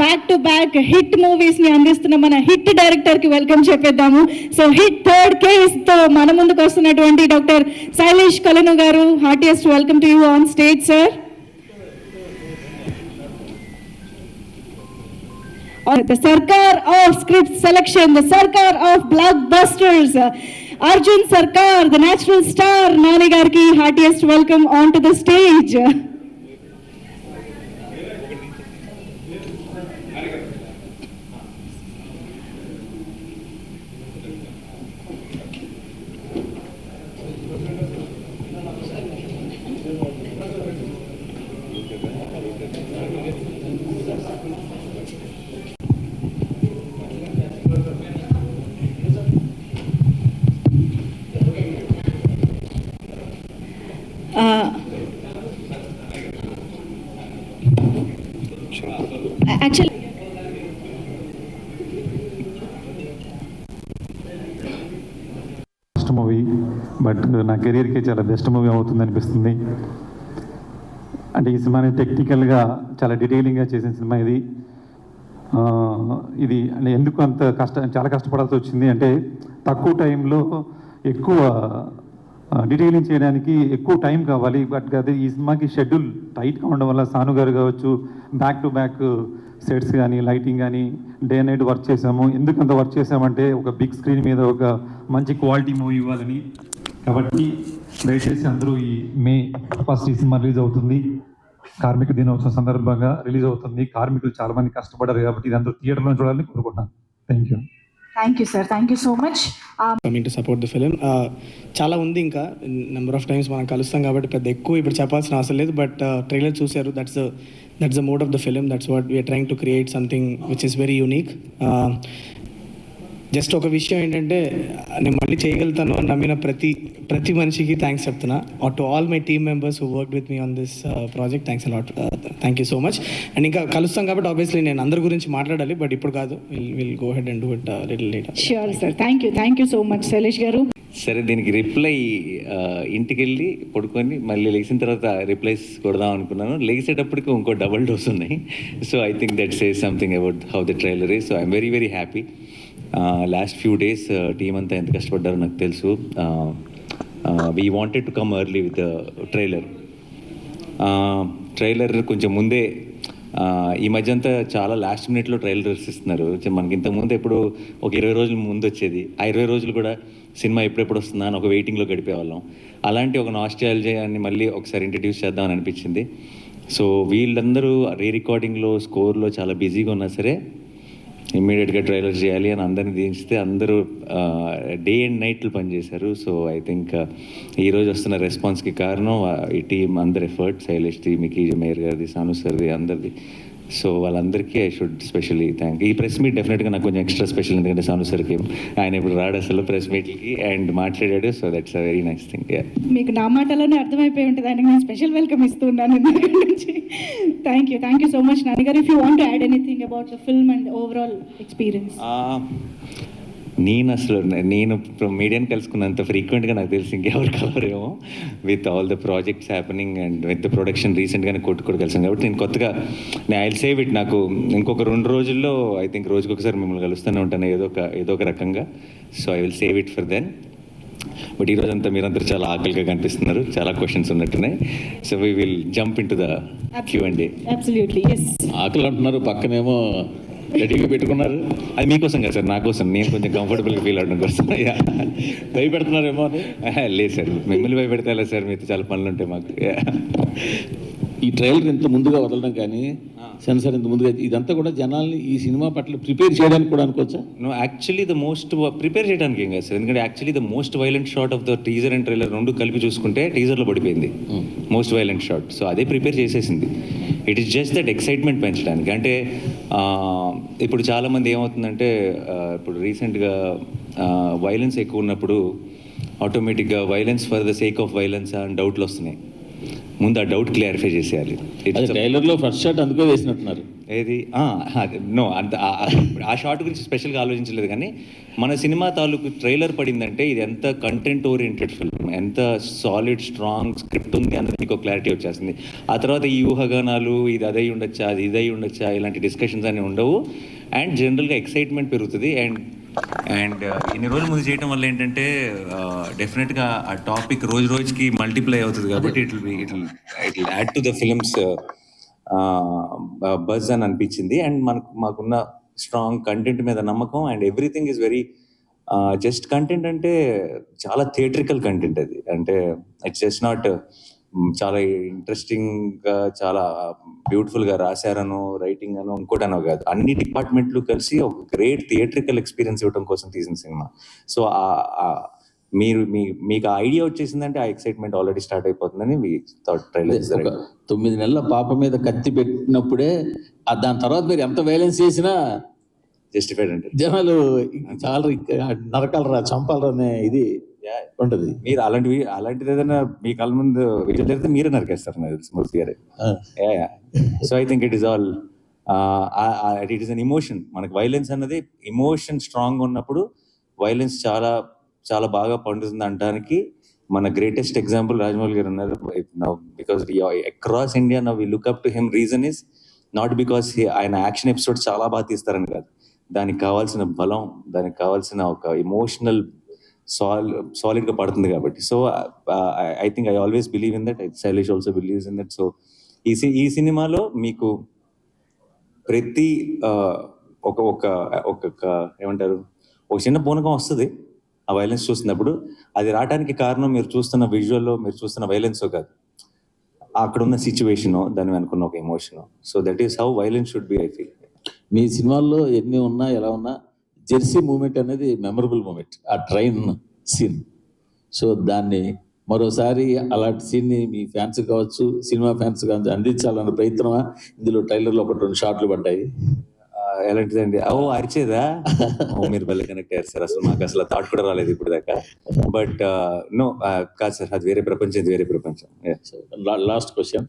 Back to back hit movies ని అందిస్తున్న మన హిట్ డైరెక్టర్ కి వెల్కమ్ చెప్పేద్దాము. సో హిట్ థర్డ్ కేస్ తో మన ముందుకు వస్తున్నటువంటి doctor Sailesh Kolanu garu, heartiest welcome to you on stage sir. The Sarkar of script selection, the Sarkar of blockbusters, Arjun Sarkar, the natural star, Nani Garki, heartiest welcome onto the stage. Actually, first movie but నా కెరీర్కి చాలా best movie అవుతుంది అనిపిస్తుంది. అంటే ఈ సినిమాని టెక్నికల్గా చాలా డీటెయిలింగ్గా చేసిన సినిమా ఇది. ఇది అంటే ఎందుకు అంత చాలా కష్టపడాల్సి వచ్చింది అంటే తక్కువ టైంలో ఎక్కువ డీటెయిలింగ్ చేయడానికి ఎక్కువ టైం కావాలి. బట్ అదే ఈ సినిమాకి షెడ్యూల్ టైట్గా ఉండడం వల్ల సాను గారు కావచ్చు, బ్యాక్ టు బ్యాక్ సెట్స్ కానీ లైటింగ్ కానీ డే నైట్ వర్క్ చేసాము. ఎందుకు అంత వర్క్ చేసామంటే ఒక బిగ్ స్క్రీన్ మీద ఒక మంచి క్వాలిటీ మూవీ ఇవ్వాలని. కాబట్టి దయచేసి అందరూ ఈ మే 1 ఈ సినిమా రిలీజ్ అవుతుంది. కార్మిక దినోత్సవం సందర్భంగా రిలీజ్ అవుతుంది. కార్మికులు చాలా మంది కష్టపడ్డారు కాబట్టి ఇది అందరూ థియేటర్లో చూడాలని కోరుకుంటున్నాను. Thank you. Thank you sir, thank you so much. Coming to support the film. చాలా ఉంది, ఇంకా నెంబర్ ఆఫ్ టైమ్స్ మనం కలుస్తాం కాబట్టి పెద్ద ఎక్కువ ఇప్పుడు చెప్పాల్సిన అవసరం లేదు. బట్ ట్రైలర్ చూశారు, that's the mode of the film. That's what we are trying to create something which is very unique. Just ఒక విషయం ఏంటంటే నేను మళ్ళీ చేయగలుగుతాను అని నమ్మిన ప్రతి మనిషికి థ్యాంక్స్ చెప్తున్నా. To all my team members who work with me on this project, thanks a lot. Thank you so much. And ఇంకా కలుస్తాం కాబట్టి ఆబ్వియస్లీ నేను అందరి గురించి మాట్లాడాలి, బట్ ఇప్పుడు కాదు. Will go head and do it little later. Sure sir, thank you so much Shailesh గారు. సరే, దీనికి రిప్లై ఇంటికి వెళ్ళి పడుకొని మళ్ళీ లేచిన తర్వాత రిప్లైస్ కొడదాం అనుకున్నాను. లేచేటప్పటికి ఇంకో డబుల్ డోస్ ఉన్నాయి. So I think that says something about how the trailer is. So I'm very very happy. Last few days team అంతా ఎంత కష్టపడ్డారో నాకు తెలుసు. We wanted to come early with trailer కొంచెం ముందే. ఈ మధ్య అంతా చాలా లాస్ట్ మినిట్లో ట్రైలర్స్ ఇస్తున్నారు. మనకి ఇంతకుముందు ఎప్పుడు ఒక 20 రోజుల ముందు వచ్చేది. ఆ 20 రోజులు కూడా సినిమా ఎప్పుడెప్పుడు వస్తుందా అని ఒక వెయిటింగ్లో గడిపేవాళ్ళం. అలాంటి ఒక నాస్టాల్జియాని మళ్ళీ ఒకసారి ఇంట్రడ్యూస్ చేద్దామని అనిపించింది. సో వీళ్ళందరూ రీ రికార్డింగ్లో, స్కోర్లో చాలా బిజీగా ఉన్నా సరే ఇమ్మీడియట్గా ట్రైలర్ చేయాలి అని అందరిని దించితే అందరూ డే అండ్ నైట్లు పనిచేశారు. సో ఐ థింక్ ఈరోజు వస్తున్న రెస్పాన్స్కి కారణం ఈ టీం అందరి ఎఫర్ట్, శైలేష్ది, మికీ మేయర్ గారిది, సాను సార్ది, అందరిది. సో వాళ్ళందరికీ ఐ షుడ్ స్పెషల్లీ థ్యాంక్. ఈ ప్రెస్ మీట్ డెఫినెట్గా నాకు కొంచెం ఎక్స్ట్రా స్పెషల్, ఎందుకంటే సాను సార్కి ఆయన ఇప్పుడు రాడు అసలు ప్రెస్ మీట్కి అండ్ మాట్లాడాడు. So that's a very nice thing. మీకు నా మాటలోనే అర్థమైపోయి ఉంటుంది, ఆయనకి నేను స్పెషల్ వెల్కమ్ ఇస్తున్నాను దగ్గర నుంచి. థ్యాంక్ యూ సో మచ్ నాన్నగారు. If you want to add anything about the film and overall experience. నేను మీడియాని కలుసుకున్నంత ఫ్రీక్వెంట్గా నాకు తెలిసి ఇంకెవరు కలవరేమో. With all the projects happening and with the production రీసెంట్గానే కొట్టుకోడు కలిసాను కాబట్టి నేను కొత్తగా ఐ విల్ సేవ్ ఇట్. నాకు ఇంకొక 2 రోజుల్లో ఐ థింక్ రోజుకొకసారి మిమ్మల్ని కలుస్తూనే ఉంటాను ఏదో ఒక రకంగా. So I will save it for then. But ఈరోజు అంతా మీరందరూ చాలా ఆకలిగా కనిపిస్తున్నారు, చాలా క్వశ్చన్స్ ఉన్నట్టున్నాయి. So we will jump into the Q&A. ఆకలి అంటున్నారు, పక్కనేమో రెడీగా పెట్టుకున్నారు. అది మీకోసం కదా సార్, నా కోసం. నేను కొంచెం కంఫర్టబుల్గా ఫీల్ అవడం కోసం. భయపెడుతున్నారేమో అని. లేదు సార్, మిమ్మల్ని భయపెడతా సార్, మీతో చాలా పనులు ఉంటాయి మాకు. ఈ ట్రైలర్ ఇంత ముందుగా వదలడం కానీ, సెన్సార్ ఇంత ముందుగా, ఇదంతా కూడా జనాల్ని ఈ సినిమా పట్ల ప్రిపేర్ చేయడానికి కూడా అనుకోవచ్చా? No, actually the most prepare చేయడానికి ఏం కాదు సార్. ఎందుకంటే actually the most violent shot of the teaser and trailer రెండు కలిపి చూసుకుంటే టీజర్లో పడిపోయింది మోస్ట్ వైలెంట్ షాట్. సో అదే ప్రిపేర్ చేసేసింది. It is just that excitement పెంచడానికి. అంటే ఇప్పుడు చాలామంది ఏమవుతుందంటే ఇప్పుడు రీసెంట్గా వైలెన్స్ ఎక్కువ ఉన్నప్పుడు ఆటోమేటిక్గా violence for the sake of violence అని డౌట్లు వస్తున్నాయి. ముందు ఆ డౌట్ క్లారిఫై చేసేయాలి. అది ట్రైలర్లో ఫస్ట్ షాట్ అందుకో వేసినట్టున్నారు. ఏది నో అంత ఆ షార్ట్ గురించి స్పెషల్గా ఆలోచించలేదు, కానీ మన సినిమా తాలూకు ట్రైలర్ పడిందంటే ఇది ఎంత కంటెంట్ ఓరియంటెడ్ ఫిల్మ్, ఎంత సాలిడ్ స్ట్రాంగ్ స్క్రిప్ట్ ఉంది అన్నది మీకు క్లారిటీ వచ్చేస్తుంది. ఆ తర్వాత ఈ ఊహాగానాలు ఇది అదై ఉండొచ్చా, అది ఇదై ఉండొచ్చా, ఇలాంటి డిస్కషన్స్ అన్నీ ఉండవు. అండ్ జనరల్గా ఎక్సైట్మెంట్ పెరుగుతుంది. అండ్ ఇన్ని రోజుల ముందు చేయడం వల్ల ఏంటంటే డెఫినెట్గా ఆ టాపిక్ రోజు రోజుకి మల్టిప్లై అవుతుంది కాబట్టి it will add to the films buzz అని అనిపించింది. అండ్ మాకున్న స్ట్రాంగ్ కంటెంట్ మీద నమ్మకం. And everything is very just content అంటే చాలా థియేట్రికల్ కంటెంట్ అది. అంటే ఇట్స్ జస్ట్ నాట్ చాలా ఇంట్రెస్టింగ్గా చాలా బ్యూటిఫుల్గా రాశారనో రైటింగ్ అనో ఇంకోటనో కాదు, అన్ని డిపార్ట్మెంట్లు కలిసి ఒక గ్రేట్ థియేట్రికల్ ఎక్స్పీరియన్స్ ఇవ్వడం కోసం తీసిన సినిమా. సో మీకు ఆ ఐడియా వచ్చేసిందంటే ఆ ఎక్సైట్మెంట్ ఆల్రెడీ స్టార్ట్ అయిపోతుందని మీ ట్రైలర్. 9 నెలల పాప మీద కత్తి పెట్టినప్పుడే దాని తర్వాత మీరు ఎంత వైలెన్స్ చేసినా జస్టిఫైడ్ అంటే జనాలు చాలా నరకాలరా చంపాలరా అనే ఇది ఉంటుంది. మీరు అలాంటిది ఏదైనా మీ కళ్ళ ముందు విజువల్ జరిగితే మీరే నరికేస్తారు నాకు తెలిసి మూర్తి గారే. So I think it is all it is an emotion. మనకు వైలెన్స్ అన్నది ఎమోషన్ స్ట్రాంగ్ ఉన్నప్పుడు వైలెన్స్ చాలా చాలా బాగా పండుతుంది అనడానికి మన గ్రేటెస్ట్ ఎగ్జాంపుల్ రాజమౌళి గారు ఉన్నారు. Because across India now we look up to him. Reason is not because ఆయన యాక్షన్ ఎపిసోడ్ చాలా బాగా తీస్తారని కాదు, దానికి కావాల్సిన బలం, దానికి కావాల్సిన ఒక ఎమోషనల్ సాలిడ్గా పడుతుంది కాబట్టి. So I think I always believe in that. Shailesh also believes in that. So ఈ సినిమాలో మీకు ప్రతి ఒక ఏమంటారు ఒక చిన్న పూనకం వస్తుంది ఆ వైలెన్స్ చూస్తున్నప్పుడు. అది రావడానికి కారణం మీరు చూస్తున్న విజువల్లో మీరు చూస్తున్న వైలెన్స్ కాదు, అక్కడ ఉన్న సిచ్యువేషను, దాన్ని అనుకున్న ఒక emotion. So that is how violence should be I feel. మీ సినిమాల్లో ఎన్ని ఉన్నా ఎలా ఉన్నా జెర్సీ మూమెంట్ అనేది మెమరబుల్ మూమెంట్, ఆ ట్రైన్ సీన్. సో దాన్ని మరోసారి అలాంటి సీన్ని మీ ఫ్యాన్స్ కావచ్చు, సినిమా ఫ్యాన్స్ కావచ్చు అందించాలన్న ప్రయత్నమా? ఇందులో ట్రైలర్లో 1-2 షాట్లు పడ్డాయి. ఎలాంటిదండి? అరిచేదా? మీరు భలే కనెక్ట్ అయ్యారు సార్. అసలు మాకు అసలు థాట్ కూడా రాలేదు ఇప్పుడు దాకా. బట్ నో కాదు సార్, అది వేరే ప్రపంచం, ఇది వేరే ప్రపంచం. Last question.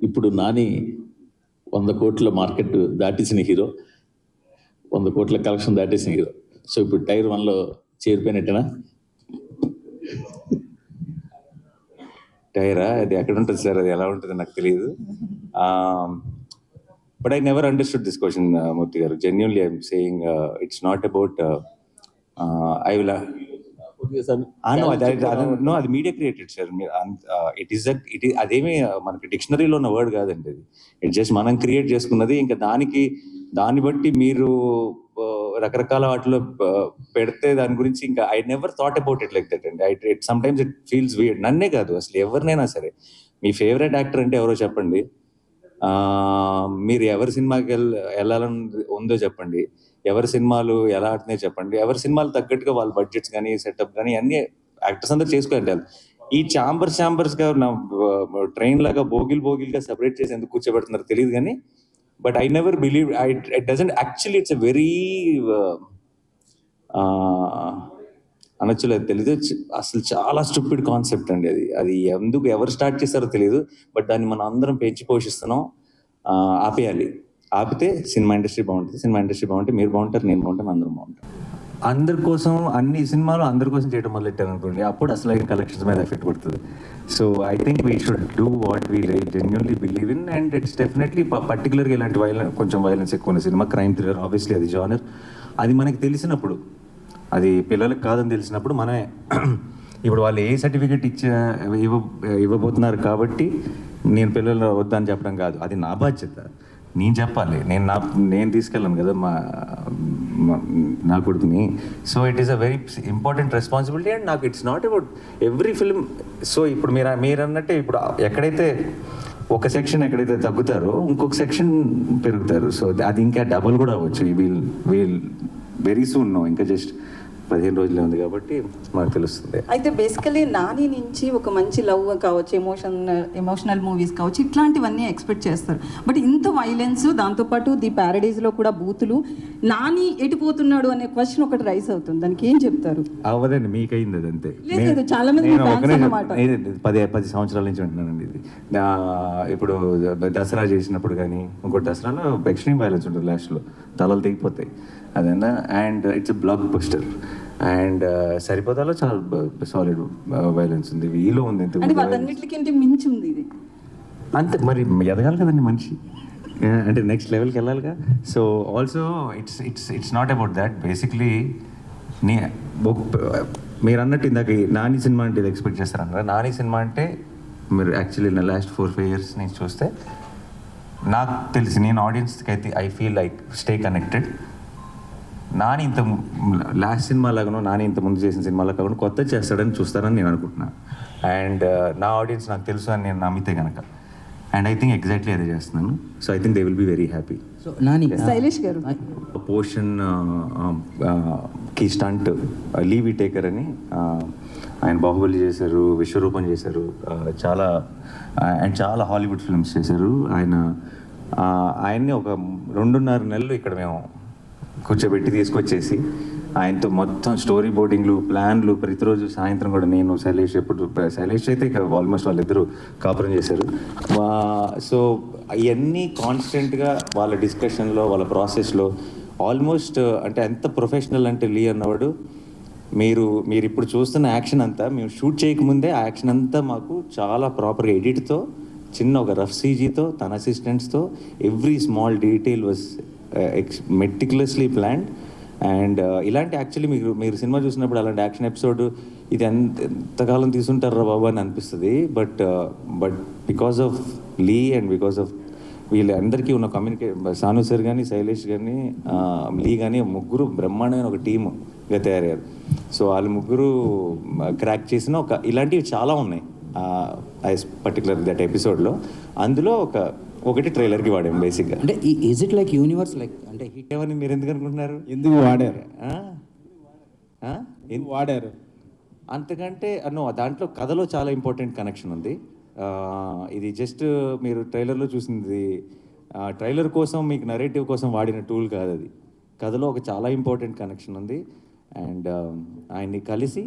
ఇప్పుడు నాని 100 కోట్ల మార్కెట్ దాటేసిన హీరో, 100 కోట్ల కలెక్షన్ దాటేసిన హీరో. సో ఇప్పుడు టైర్ 1లో చేరిపోయినట్టేనా? టైరా? అది ఎక్కడ ఉంటుంది సార్, అది ఎలా ఉంటుంది నాకు తెలియదు. But I never understood this question Murthy garu. Genuinely I'm saying it's not about I will అది media created sir. It is అదేమి మనకి డిక్షనరీలో ఉన్న వర్డ్ కాదండి అది. ఇట్ జస్ట్ మనం క్రియేట్ చేసుకున్నది. ఇంకా దాన్ని బట్టి మీరు రకరకాల వాటిలో పెడితే దాని గురించి ఇంకా I never thought about it like that అండి. It sometimes it feels weird. నన్నే కాదు అసలు ఎవరినైనా సరే, మీ ఫేవరెట్ యాక్టర్ అంటే ఎవరో చెప్పండి, మీరు ఎవరి సినిమాకి వెళ్ళాలని ఉందో చెప్పండి, ఎవరి సినిమాలు ఎలా ఆడుతున్నాయో చెప్పండి, ఎవరి సినిమాలు తగ్గట్టుగా వాళ్ళ బడ్జెట్స్ కానీ సెటప్ కానీ అన్ని యాక్టర్స్ అందరూ చేసుకోవాలి. ఈ ఛాంబర్స్గా నా ట్రైన్ లాగా బోగిల్గా సెపరేట్ చేసి ఎందుకు కూర్చోబెడుతున్నారో తెలియదు కానీ, but I never believe it doesn't actually it's a very అనొచ్చులేదు తెలీదు, అసలు చాలా స్టూపిడ్ కాన్సెప్ట్ అండి అది. అది ఎందుకు ఎవరు స్టార్ట్ చేస్తారో తెలియదు, బట్ దాన్ని మనం అందరం పెంచి పోషిస్తున్నాం. ఆపేయాలి. ఆపితే సినిమా ఇండస్ట్రీ బాగుంటుంది, సినిమా ఇండస్ట్రీ బాగుంటే మీరు బాగుంటారు, నేను బాగుంటాను, అందరం బాగుంటాం. అందరి కోసం అన్ని సినిమాలు అందరి కోసం చేయడం మొదలెట్టారు అనుకోండి, అప్పుడు అసలు అయిన కలెక్షన్స్ మీద ఎఫెక్ట్ పడుతుంది. So I think we should do what we genuinely believe in. And it's definitely పర్టికులర్గా ఇలాంటి కొంచెం వైలెన్స్ ఎక్కువ ఉన్న సినిమా, క్రైమ్ థ్రిల్లర్, ఆబ్వియస్లీ అది జానర్. అది మనకి తెలిసినప్పుడు, అది పిల్లలకు కాదని తెలిసినప్పుడు మనమే ఇప్పుడు వాళ్ళు ఏ సర్టిఫికేట్ ఇవ్వబోతున్నారు కాబట్టి నేను పిల్లలు వద్దని చెప్పడం కాదు, అది నా బాధ్యత, నేను చెప్పాలి. నేను తీసుకెళ్ళాను కదా నా కొడుకుని. So it is a very important responsibility. And నాకు it's not about every film. So ఇప్పుడు మీరు అన్నట్టే, ఇప్పుడు ఎక్కడైతే ఒక సెక్షన్ ఎక్కడైతే తగ్గుతారో ఇంకొక సెక్షన్ పెరుగుతారు. సో అది ఇంకా డబుల్ కూడా అవ్వచ్చు. వీల్ వెరీ సూన్ నో, ఇంకా జస్ట్ 15 రోజులే ఉంది కాబట్టి మాకు తెలుస్తుంది. అయితే బేసికలీ నాని నుంచి ఒక మంచి లవ్ కావచ్చు, ఎమోషనల్ మూవీస్ కావచ్చు, ఇట్లాంటివన్నీ ఎక్స్పెక్ట్ చేస్తారు. బట్ ఇంత వైలెన్స్, దాంతోపాటు ది ప్యారడైజ్లో కూడా బూతులు, నాని ఎటుపోతున్నాడు అనే క్వశ్చన్ ఒకటి రైస్ అవుతుంది. దానికి ఏం చెప్తారు? అవ్వదండి, మీకైంది అది అంతే. లేదు, చాలా మంది నేను fans ఒకనే అన్నమాట. 10 సంవత్సరాల నుంచి వింటున్నానండి ఇది. ఇప్పుడు దసరా చేసినప్పుడు కానీ ఇంకోటి దసరాలో ఎక్స్ట్రీమ్ వైలెన్స్ ఉంటుంది, లాస్ట్లో తలలు తెగిపోతాయి అదన్నా. And it's blockbuster. And సరిపోతాలో చాలా సాలిడ్ వైలెన్స్ ఉంది, వీలో ఉంది. అంటే వాటన్నిటికంటే మించి ఉంది ఇది. అంతే, మరి ఎదగాలి కదండి మనిషి, అంటే నెక్స్ట్ లెవెల్కి వెళ్ళాలిగా. So also it's not about that. Basically మీరు అన్నట్టు ఇందాక నాని సినిమా అంటే ఇది ఎక్స్పెక్ట్ చేస్తారన్నారు. నాని సినిమా అంటే మీరు యాక్చువల్లీ నా లాస్ట్ 4-5 years నుంచి చూస్తే నాకు తెలిసి, నేను ఆడియన్స్కి అయితే I feel like stay connected. Nani ఇంత లాస్ట్ సినిమా లాగానో, నాని ఇంత ముందు చేసిన సినిమాలో కాకుండా కొత్త చేస్తాడని చూస్తారని నేను అనుకుంటున్నాను. అండ్ నా ఆడియన్స్ నాకు తెలుసు అని నేను నమ్మితే కనుక, అండ్ ఐ థింక్ ఎగ్జాక్ట్లీ అదే చేస్తున్నాను. So I think they will be very happy. So Nani Shailesh గారు పోర్షన్ కి స్టంట్ లీవ్ టేకర్ అని ఆయన బాహుబలి చేశారు, విశ్వరూపం చేశారు, చాలా అండ్ చాలా హాలీవుడ్ ఫిల్మ్స్ చేశారు. ఆయన్ని ఒక 2.5 నెలలు ఇక్కడ మేము కూర్చోబెట్టి తీసుకొచ్చేసి ఆయనతో మొత్తం స్టోరీ బోర్డింగ్లు, ప్లాన్లు, ప్రతిరోజు సాయంత్రం కూడా నేను శైలేష్ అయితే ఇక ఆల్మోస్ట్ వాళ్ళిద్దరూ కాపురం చేశారు. సో ఇవన్నీ కాన్స్టెంట్గా వాళ్ళ డిస్కషన్లో, వాళ్ళ ప్రాసెస్లో ఆల్మోస్ట్ అంటే ఎంత ప్రొఫెషనల్ అంటే లీ అన్నవాడు, మీరు ఇప్పుడు చూస్తున్న యాక్షన్ అంతా మేము షూట్ చేయకముందే ఆ యాక్షన్ అంతా మాకు చాలా ప్రాపర్గా ఎడిట్తో, చిన్న ఒక రఫ్ సీజీతో, తన అసిస్టెంట్స్తో every small detail was meticulously planned. And ఇలాంటి యాక్చువల్లీ మీరు సినిమా చూసినప్పుడు అలాంటి యాక్షన్ ఎపిసోడ్ ఇది ఎంతకాలం తీసుంటారా బాబు అని అనిపిస్తుంది. But because of Lee and because of వీళ్ళందరికీ ఉన్న సాను సార్ కానీ, శైలేష్ కానీ, లీ కానీ, ముగ్గురు బ్రహ్మాండమైన ఒక టీమ్గా తయారయ్యారు. సో వాళ్ళు ముగ్గురు క్రాక్ చేసిన ఇలాంటివి చాలా ఉన్నాయి పర్టికులర్ దట్ ఎపిసోడ్లో. అందులో ఒకటి ట్రైలర్కి వాడాము బేసిక్గా. అంటే is it like universe, like అంటే హిట్ ఏమని మీరు ఎందుకు అనుకుంటున్నారు? ఎందుకు వాడారు? వాడారు అంతకంటే దాంట్లో కథలో చాలా ఇంపార్టెంట్ కనెక్షన్ ఉంది. ఇది జస్ట్ మీరు ట్రైలర్లో చూసింది ట్రైలర్ కోసం, మీకు నరేటివ్ కోసం వాడిన టూల్ కాదు అది. కథలో ఒక చాలా ఇంపార్టెంట్ కనెక్షన్ ఉంది. అండ్ ఆయన్ని కలిసి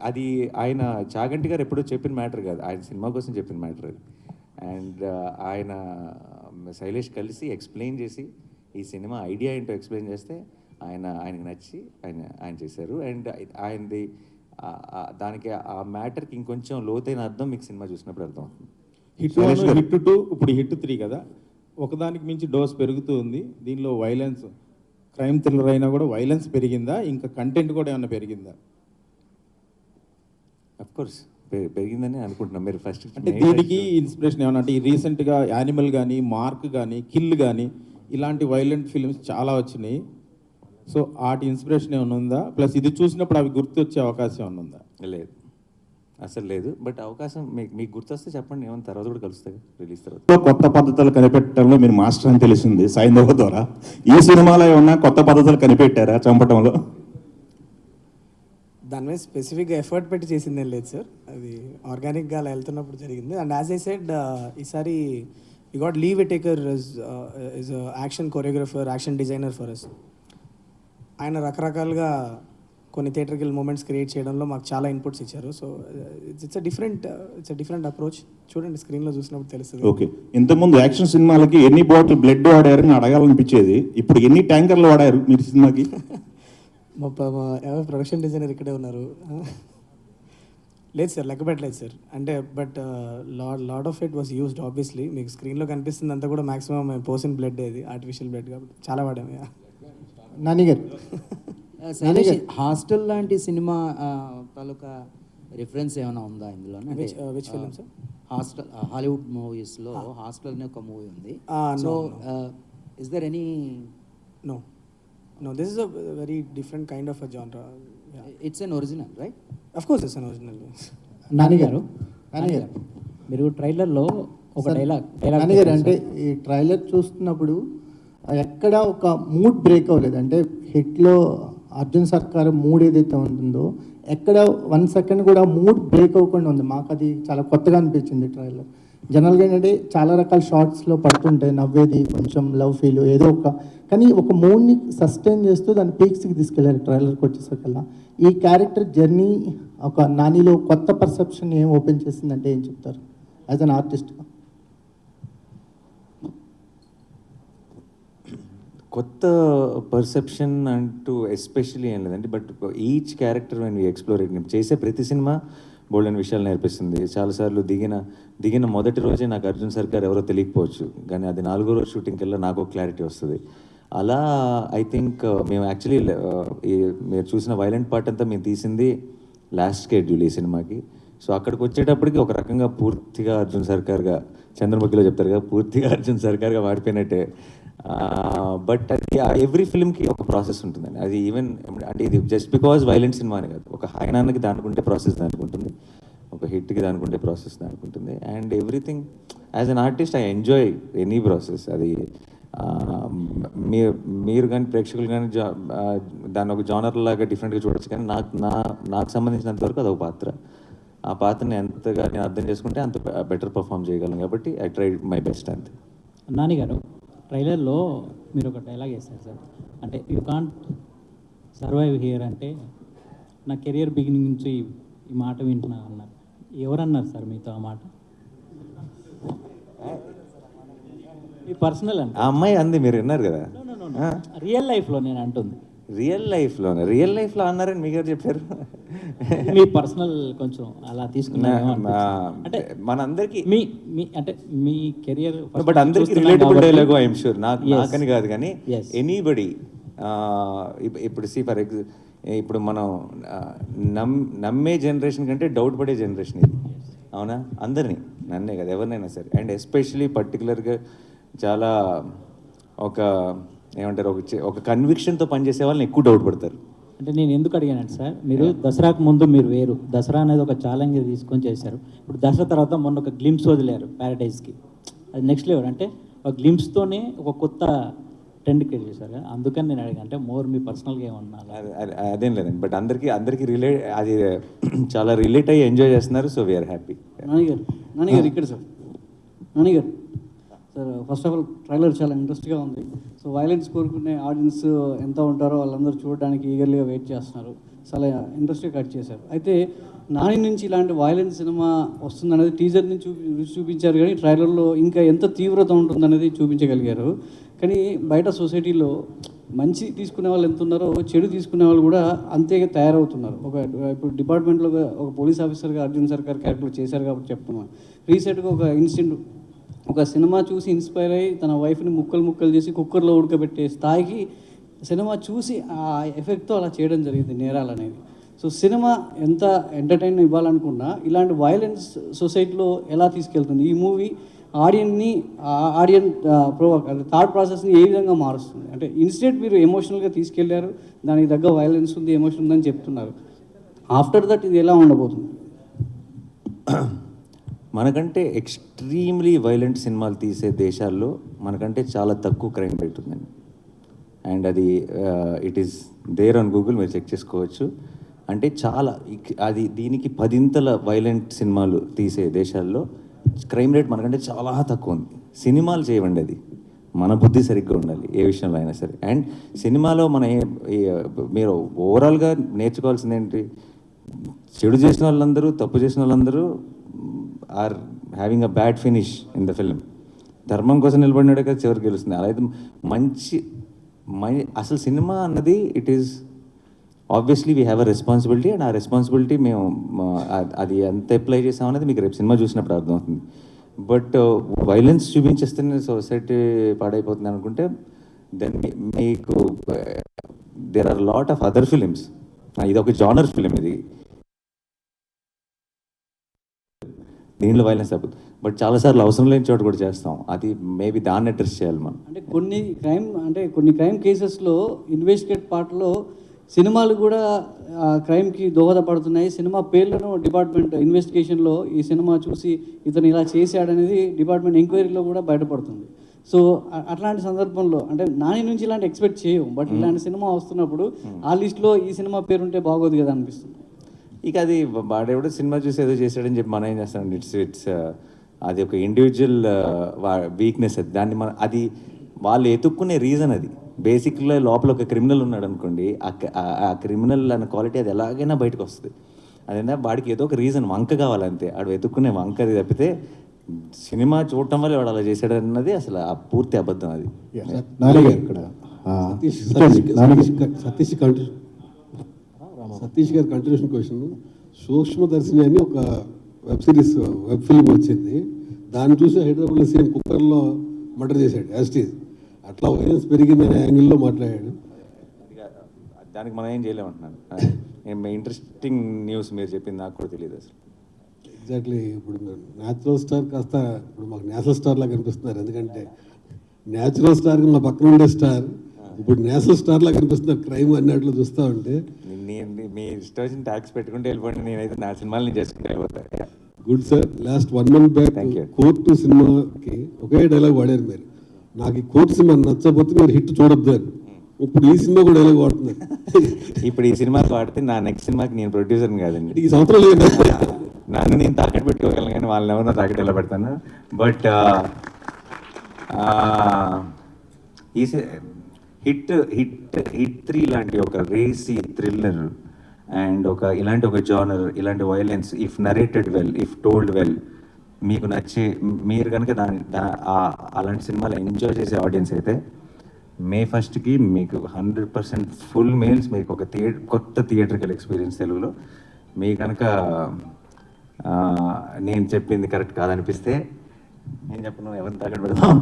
అది ఆయన చాగంటి గారు ఎప్పుడూ చెప్పిన మ్యాటర్ కాదు, ఆయన సినిమా కోసం చెప్పిన మ్యాటర్ అది. అండ్ ఆయన శైలేష్ కలిసి ఎక్స్ప్లెయిన్ చేసి ఈ సినిమా ఐడియా ఏంటో ఎక్స్ప్లెయిన్ చేస్తే ఆయనకు నచ్చి ఆయన చేశారు. అండ్ ఆయనది దానికి ఆ మ్యాటర్కి ఇంకొంచెం లోతైన అర్థం మీకు సినిమా చూసినప్పుడు అర్థం అవుతుంది. హిట్ 2 ఇప్పుడు హిట్ 3 కదా, ఒకదానికి మించి డోస్ పెరుగుతూ ఉంది. దీనిలో వైలెన్స్, క్రైమ్ థ్రిల్లర్ అయినా కూడా వైలెన్స్ పెరిగిందా, ఇంకా కంటెంట్ కూడా ఏమైనా పెరిగిందా? అఫ్కోర్స్ పెరిగిందని అనుకుంటున్నాం. మీరు ఫస్ట్ అంటే దీనికి ఇన్స్పిరేషన్ ఏమన్నా, అంటే ఈ రీసెంట్గా యానిమల్ కానీ, మార్క్ కానీ, కిల్ కానీ ఇలాంటి వైలెంట్ ఫిల్మ్స్ చాలా వచ్చినాయి. సో వాటి ఇన్స్పిరేషన్ ఏమైనా ఉందా? ప్లస్ ఇది చూసినప్పుడు అవి గుర్తొచ్చే అవకాశం ఏమైనా ఉందా? లేదు, అసలు లేదు. బట్ అవకాశం మీకు గుర్తొస్తే చెప్పండి, ఏమైనా తర్వాత కూడా కలుస్తాయి రిలీజ్ తర్వాత. కొత్త పద్ధతులు కనిపెట్టడంలో మీరు మాస్టర్ అని తెలిసింది సైంధవ ద్వారా. ఈ సినిమాలో ఏమన్నా కొత్త పద్ధతులు కనిపెట్టారా చంపటంలో? దాని మీద స్పెసిఫిక్గా ఎఫర్ట్ పెట్టి చేసిందేం లేదు సార్, అది ఆర్గానిక్గా అలా వెళ్తున్నప్పుడు జరిగింది. అండ్ యాజ్ ఐ సెడ్, ఈసారి we got Lee Whittaker is action choreographer, action designer for us. ఆయన రకరకాలుగా కొన్ని థియేటర్కల్ మూమెంట్స్ క్రియేట్ చేయడంలో మాకు చాలా ఇన్పుట్స్ ఇచ్చారు. So it's different approach. చూడండి, స్క్రీన్లో చూసినప్పుడు తెలుస్తుంది. ఓకే, ఇంతకుముందు యాక్షన్ సినిమాలకి ఎన్ని బాటిల్ బ్లడ్ వాడారని అడగాలనిపించేది, ఇప్పుడు ఎన్ని ట్యాంకర్లు వాడారు మీరు సినిమాకి? మా ప్రొడక్షన్ డిజైనర్ ఇక్కడే ఉన్నారు. లేదు సార్, లెక్క పెట్టలేదు సార్. అంటే but lot of it was used obviously. మీకు స్క్రీన్లో కనిపిస్తుంది అంతా కూడా మాక్సిమం పోసిన బ్లడ్, అది ఆర్టిఫిషియల్ బ్లడ్ కాబట్టి చాలా వాడాము. నాని గారు, హాస్టల్ లాంటి సినిమా తాలూకా రిఫరెన్స్ ఏమైనా ఉందా ఇందులో? Which film sir? Hostel, Hollywood మూవీస్లో హాస్టల్ అనే ఒక మూవీ ఉంది. So is there any? No, this is a very different kind of a genre. Yeah. It's an original, right? Of course it's an original. Nani గారు, మీరు ట్రైలర్లో ఒక dialogue Nani గారు, అంటే ఈ ట్రైలర్ చూస్తున్నప్పుడు ఎక్కడ ఒక మూడ్ బ్రేక్ అవ్వలేదు. అంటే హిట్లో అర్జున్ సర్కార్ మూడ్ ఏదైతే ఉంటుందో ఎక్కడ 1 సెకండ్ కూడా మూడ్ బ్రేక్ అవ్వకుండా ఉంది. మాకు అది చాలా కొత్తగా అనిపించింది ట్రైలర్. జనరల్గా ఏంటంటే చాలా రకాల షార్ట్స్లో పడుతుంటాయి, నవ్వేది, కొంచెం లవ్ ఫీల్ ఏదో కానీ ఒక మూడ్ని సస్టైన్ చేస్తూ దాన్ని పీక్స్కి తీసుకెళ్ళారు ట్రైలర్కి వచ్చేసరికల్లా. ఈ క్యారెక్టర్ జర్నీ ఒక నానిలో కొత్త పర్సెప్షన్ ఏం ఓపెన్ చేసిందంటే ఏం చెప్తారు యాజ్ అన్ ఆర్టిస్ట్గా? కొత్త పర్సెప్షన్ అంటూ ఎస్పెషలీ ఏం లేదండి, but each character when we explore it, చేసే ప్రతి సినిమా బోల్డెన్ విషయాలు నేర్పిస్తుంది. చాలాసార్లు దిగిన మొదటి రోజే నాకు అర్జున్ సర్కార్ ఎవరో తెలియకపోవచ్చు, కానీ అది 4వ రోజు షూటింగ్కి వెళ్ళి నాకు ఒక క్లారిటీ వస్తుంది. అలా ఐ థింక్ మేము యాక్చువల్లీ మీరు చూసిన వైలెంట్ పార్ట్ అంతా మేము తీసింది లాస్ట్ స్కెడ్యూల్ ఈ సినిమాకి. సో అక్కడికి వచ్చేటప్పటికి ఒక రకంగా పూర్తిగా అర్జున్ సర్కార్గా, చంద్రముఖిలో చెప్తారు కదా, పూర్తిగా అర్జున్ సర్కార్గా వాడిపోయినట్టే. బట్ అది ఎవ్రీ ఫిల్మ్కి ఒక ప్రాసెస్ ఉంటుందండి. అది ఈవెన్ అంటే ఇది జస్ట్ బికాజ్ వైలెంట్ సినిమా అని కాదు, ఒక హైనానికి దానికుంటే ప్రాసెస్ దానికి ఉంటుంది, ఒక హిట్కి దానికుంటే ప్రాసెస్ దానికి ఉంటుంది. And everything as an artist I enjoy any process. అది మీరు కానీ ప్రేక్షకులు కానీ దాన్ని ఒక జానర్ లాగా డిఫరెంట్గా చూడొచ్చు, కానీ నాకు సంబంధించినంత వరకు అదొక పాత్ర. ఆ పాత్రని ఎంతగా నేను అర్థం చేసుకుంటే అంత బెటర్ పర్ఫామ్ చేయగలను, కాబట్టి ఐ ట్రై మై బెస్ట్ అంతే. నాని గారు, ట్రైలర్లో మీరు ఒక డైలాగ్ వేస్తారు సార్, అంటే యూ కాంట్ సర్వైవ్ హియర్ అంటే నా కెరియర్ బిగినింగ్ నుంచి ఈ మాట వింటున్నా అన్నారు. ఎవరన్నారు సార్ మీతో ఆ మాట? మీ పర్సనల్ అంటే ఆ అమ్మాయి అంది, మీరు విన్నారు కదా. రియల్ లైఫ్లో నేను అంటుంది. రియల్ లైఫ్లో అన్నారని మీకు ఎవరు చెప్పారు? మీ పర్సనల్ కొంచెం అలా తీసుకున్నాను అంటే మనందరికీ మీ అంటే మీ కెరియర్, బట్ అందరికీ రిలేటబుల్ డైలాగ్ ఐఎమ్ షూర్. నాకని కాదు, కానీ ఎనీబడి ఇప్పుడు ఇప్పుడు మనం నమ్మే జనరేషన్ కంటే డౌట్ పడే జనరేషన్ ఇది, అవునా? అందరినీ, నన్నే కదా, ఎవరినైనా సరే. అండ్ ఎస్పెషలీ పర్టికులర్గా చాలా ఏమంటారు, ఒక కన్విక్షన్తో పనిచేసే వాళ్ళని ఎక్కువ డౌట్ పడతారు. అంటే నేను ఎందుకు అడిగానంటే సార్, మీరు దసరాకు ముందు మీరు వేరు, దసరా అనేది ఒక ఛాలెంజ్ తీసుకొని చేశారు. ఇప్పుడు దసరా తర్వాత మొన్న ఒక గ్లిమ్స్ వదిలేరు ప్యారడైజ్కి, అది నెక్స్ట్ లెవెల్. అంటే ఒక గ్లిమ్స్తోనే ఒక కొత్త ట్రెండ్ క్రియేట్ చేశారు కదా, అందుకని నేను అడిగాను. అంటే మోర్ మీ పర్సనల్గా ఏమన్నా? అదేం లేదండి, బట్ అందరికీ అది చాలా రిలేట్ అయ్యి ఎంజాయ్ చేస్తున్నారు. So we are happy. నానిగారు ఇక్కడ సార్, నానిగారు sir, first of all trailer చాలా ఇంట్రెస్ట్గా ఉంది. సో వైలెన్స్ కోరుకునే ఆడియన్స్ ఎంత ఉంటారో వాళ్ళందరూ చూడడానికి ఈగర్లీగా వెయిట్ చేస్తున్నారు. చాలా ఇంట్రెస్ట్గా కట్ చేశారు. అయితే నాని నుంచి ఇలాంటి వైలెన్స్ సినిమా వస్తుందనేది టీజర్ నుంచి చూపించారు, కానీ ట్రైలర్లో ఇంకా ఎంత తీవ్రత ఉంటుందనేది చూపించగలిగారు. కానీ బయట సొసైటీలో మంచి తీసుకునే వాళ్ళు ఎంత ఉన్నారో చెడు తీసుకునే వాళ్ళు కూడా అంతేగా తయారవుతున్నారు. ఇప్పుడు డిపార్ట్మెంట్లో ఒక పోలీస్ ఆఫీసర్గా అర్జున్ సర్కార్ క్యారెక్టర్ చేశారు కాబట్టి చెప్తున్నాను. రీసెంట్గా ఒక ఇన్సిడెంట్, ఒక సినిమా చూసి ఇన్స్పైర్ అయ్యి తన వైఫ్ని ముక్కలు చేసి కుక్కర్లో ఉడకబెట్టే స్థాయికి సినిమా చూసి ఆ ఎఫెక్ట్తో అలా చేయడం జరిగింది నేరాలు అనేది. సో సినిమా ఎంత ఎంటర్టైన్ ఇవ్వాలనుకున్నా ఇలాంటి వైలెన్స్ సొసైటీలో ఎలా తీసుకెళ్తుంది ఈ మూవీ ఆడియన్ థాట్ ప్రాసెస్ని ఏ విధంగా మారుస్తుంది? అంటే ఇన్స్టెంట్ మీరు ఎమోషనల్గా తీసుకెళ్లారు, దానికి తగ్గ వైలెన్స్ ఉంది, ఎమోషన్ ఉందని చెప్తున్నారు. ఆఫ్టర్ దట్ ఇది ఎలా ఉండబోతుంది? మనకంటే ఎక్స్ట్రీమ్లీ వైలెంట్ సినిమాలు తీసే దేశాల్లో మనకంటే చాలా తక్కువ క్రైమ్ రేట్ ఉందండి. అండ్ అది it is there on Google, మీరు చెక్ చేసుకోవచ్చు. అంటే చాలా దీనికి 10 వైలెంట్ సినిమాలు తీసే దేశాల్లో క్రైమ్ రేట్ మనకంటే చాలా తక్కువ ఉంది. సినిమాలు చేయవండి, అది మన బుద్ధి సరిగ్గా ఉండాలి ఏ విషయంలో అయినా సరే. అండ్ సినిమాలో మీరు ఓవరాల్గా నేర్చుకోవాల్సింది ఏంటి, చెడు చేసిన వాళ్ళందరూ, తప్పు చేసిన వాళ్ళందరూ are having a bad finish in the film. ధర్మం కోసం నిలబడినాడే కదా చివరికి గెలుస్తుంది. అలా అయితే అసలు సినిమా అన్నది it is obviously we have a responsibility, and ఆ రెస్పాన్సిబిలిటీ మేము అది ఎంత అప్లై చేసామనేది మీకు రేపు సినిమా చూసినప్పుడు అర్థమవుతుంది. బట్ వైలెన్స్ చూపించేస్తేనే సొసైటీ పాడైపోతుంది అనుకుంటే దెన్ మీకు there are lot of other films. ఇది ఒక జానర్ ఫిలిం, ఇది దీంట్లో వైలెన్స్ తప్పదు. బట్ చాలాసార్లు అవసరం లేని చోట కూడా చేస్తాం, అది మేబీ దాన్ని అడ్రస్ చేయాలి మనం. అంటే కొన్ని క్రైమ్ కేసెస్లో ఇన్వెస్టిగేట్ పార్ట్లో సినిమాలు కూడా క్రైమ్కి దోహదపడుతున్నాయి. సినిమా పేర్లను డిపార్ట్మెంట్ ఇన్వెస్టిగేషన్లో ఈ సినిమా చూసి ఇతను ఇలా చేశాడనేది డిపార్ట్మెంట్ ఎంక్వైరీలో కూడా బయటపడుతుంది. సో అట్లాంటి సందర్భంలో అంటే నాని నుంచి ఇలాంటి ఎక్స్పెక్ట్ చేయము, బట్ ఇలాంటి సినిమా వస్తున్నప్పుడు ఆ లిస్ట్లో ఈ సినిమా పేరుంటే బాగోదు కదా అనిపిస్తుంది. ఇక అది వాడెవడో సినిమా చూసి ఏదో చేశాడని చెప్పి మనం ఏం చేస్తాం, ఇట్స్ అది ఒక ఇండివిజువల్ వీక్నెస్. అది దాన్ని అది వాళ్ళు ఎతుక్కునే రీజన్ అది. బేసిక్గా లోపల ఒక క్రిమినల్ ఉన్నాడు అనుకోండి, ఆ క్రిమినల్ అన్న క్వాలిటీ అది ఎలాగైనా బయటకు వస్తుంది. అదేనా వాడికి ఏదో ఒక రీజన్, వంక కావాలంతే. ఆడు వెతుక్కునే వంక అది తప్పితే సినిమా చూడటం వల్ల వాడు అలా చేశాడు అన్నది అసలు ఆ పూర్తి అబద్ధం. అది సతీష్ గారి కంటిన్యూషన్ క్వశ్చన్. సూక్ష్మదర్శిని అని ఒక వెబ్ సిరీస్, వెబ్ ఫిల్మ్ వచ్చింది. దాన్ని చూసి హైదరాబాద్లో సేమ్ కుక్కర్లో మర్డర్ చేశాడు యాస్టీజ్. అట్లా వైలెన్స్ పెరిగిందనే యాంగిల్లో మాట్లాడాడు. దానికి మనం ఏం చేయలేమంటున్నాను. ఇంట్రెస్టింగ్ న్యూస్ మీరు చెప్పింది, నాకు కూడా తెలియదు అసలు. ఎగ్జాక్ట్లీ. ఇప్పుడు న్యాచురల్ స్టార్ కాస్త ఇప్పుడు మాకు నేషనల్ స్టార్ లాగా కనిపిస్తున్నారు. ఎందుకంటే న్యాచురల్ స్టార్కి మా పక్కన ఉండే స్టార్ ఇప్పుడు నేషనల్ స్టార్ లాగా కనిపిస్తున్నారు. క్రైమ్ అన్నట్లు చూస్తూ ఉంటే మీ ఇష్టం వచ్చిన ట్యాక్స్ పెట్టుకుంటే వెళ్ళిపోండి, నేనైతే నా సినిమాలు చేసుకుంటే వెళ్ళిపోతాను. Good sir. Last 1 month back court సినిమాకి ఒకే డైలాగ్ వాడారు మీరు, నాకు ఈ కోర్టు సినిమా నచ్చకపోతే మీరు హిట్ చూడొద్దు అని. ఇప్పుడు ఈ సినిమా కూడా డైలాగ్ వాడుతున్నారు. ఇప్పుడు ఈ సినిమాకి వాడితే నా నెక్స్ట్ సినిమాకి నేను ప్రొడ్యూసర్ని కాదండి. ఈ సంవత్సరం లేదు, నన్ను నేను తాకట్టు పెట్టుకోగలను కానీ వాళ్ళని ఎవరినో తాకట్టు ఎలా పెడతాను. బట్ ఈ హిట్ 3 లాంటి ఒక రేసీ థ్రిల్లర్ అండ్ ఇలాంటి ఒక జానర్, ఇలాంటి violence, if narrated well, if told well, మీకు నచ్చే, మీరు కనుక అలాంటి సినిమాలు ఎంజాయ్ చేసే ఆడియన్స్ అయితే May 1st మీకు 100% ఫుల్ మీల్స్, మీకు ఒక కొత్త థియేట్రికల్ ఎక్స్పీరియన్స్ తెలుగులో. మీ కనుక నేను చెప్పింది కరెక్ట్ కాదనిపిస్తే నేను చెప్పను, ఎవరిని తాకట్టు పెడతాం.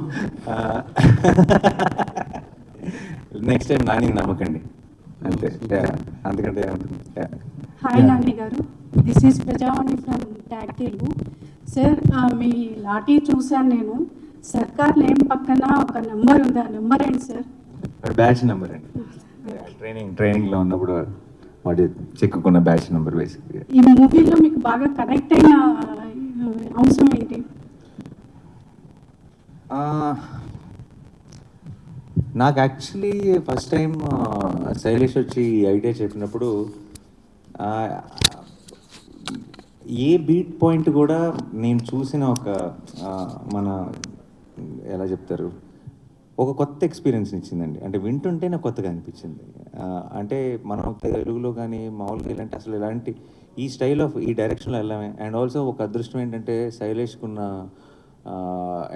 నెక్స్ట్ టైం నాని నమ్మకండి అంతే, అందుకంటే. Hi Nani garu, this is Prajavani from Tag Telugu. Sir, మీ లాఠీ చూశాను నేను. సర్కార్ నేమ్ పక్కన ఒక నెంబర్ ఉంది, ఆ నెంబర్ ఏంటి సార్? బ్యాచ్ నెంబర్ అండి. ట్రైనింగ్లో ఉన్నప్పుడు వాటి చెక్కుకున్న బ్యాచ్ నెంబర్ బేసిక్గా. ఈ మూవీలో మీకు బాగా కనెక్ట్ అయిన అంశం ఏంటి? నాకు యాక్చువల్లీ ఫస్ట్ టైం శైలేష్ వచ్చి ఈ ఐడియా చెప్పినప్పుడు ఏ బీట్ పాయింట్ కూడా నేను చూసిన ఒక మన ఎలా చెప్తారు, ఒక కొత్త ఎక్స్పీరియన్స్ ఇచ్చిందండి. అంటే వింటుంటే నాకు కొత్తగా అనిపించింది. అంటే మనం తెలుగులో కానీ మామూలుగా ఇలాంటి అసలు ఇలాంటి ఈ స్టైల్ ఆఫ్ ఈ డైరెక్షన్లో వెళ్ళామే. అండ్ ఆల్సో ఒక అదృష్టం ఏంటంటే శైలేష్కున్న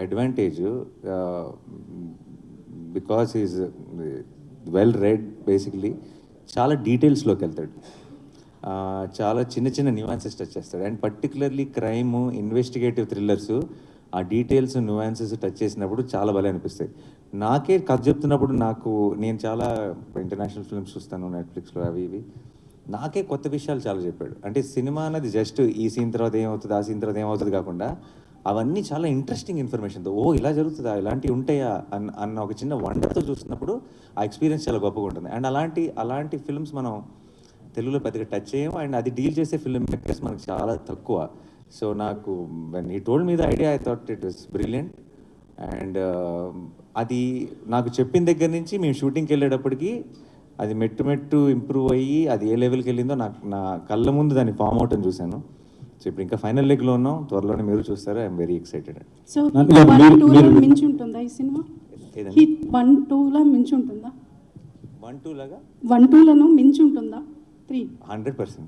advantage, because is well read basically, చాలా డీటెయిల్స్లోకి వెళ్తాడు, చాలా చిన్న చిన్న న్యూయాన్సెస్ టచ్ చేస్తాడు. And particularly crime, investigative thrillers, ఆ డీటెయిల్స్ న్యూయాన్సెస్ టచ్ చేసినప్పుడు చాలా భలే అనిపిస్తాయి. నాకే కథ చెప్తున్నప్పుడు నేను చాలా ఇంటర్నేషనల్ ఫిల్మ్స్ చూస్తాను నెట్ఫ్లిక్స్లో, అవి ఇవి. నాకే కొత్త విషయాలు చాలా చెప్పాడు. అంటే సినిమా అన్నది జస్ట్ ఈ సీన్ తర్వాత ఏమవుతుంది, ఆ సీన్ తర్వాత ఏమవుతుంది కాకుండా అవన్నీ చాలా ఇంట్రెస్టింగ్ ఇన్ఫర్మేషన్తో, ఓ ఇలా జరుగుతుందా, ఇలాంటివి ఉంటాయా అన్న ఒక చిన్న వండర్తో చూస్తున్నప్పుడు ఆ ఎక్స్పీరియన్స్ చాలా గొప్పగా ఉంటుంది. అండ్ అలాంటి ఫిల్మ్స్ మనం తెలుగులో పెద్దగా టచ్ చేయము. అండ్ అది డీల్ చేసే ఫిల్మ్ మేకర్స్ మనకు చాలా తక్కువ. సో నాకు when he told me the idea, I thought it was brilliant. And అది నాకు చెప్పిన దగ్గర నుంచి మేము షూటింగ్కి వెళ్ళేటప్పటికి అది మెట్టు ఇంప్రూవ్ అయ్యి అది ఏ లెవెల్కి వెళ్ళిందో నా కళ్ళ ముందు దాన్ని ఫామ్ అవుట్ అని చూశాను. సో ఇప్పుడు ఇంకా ఫైనల్ లెగ్లో ఉన్నాం, త్వరలోనే మీరు చూస్తారు. I'm very excited. సో 1-2 మించి ఉంటుందా ఈ సినిమా? హిట్ 1-2 మించి ఉంటుందా? 1-2 1-2 మించి ఉంటుందా? 3 100%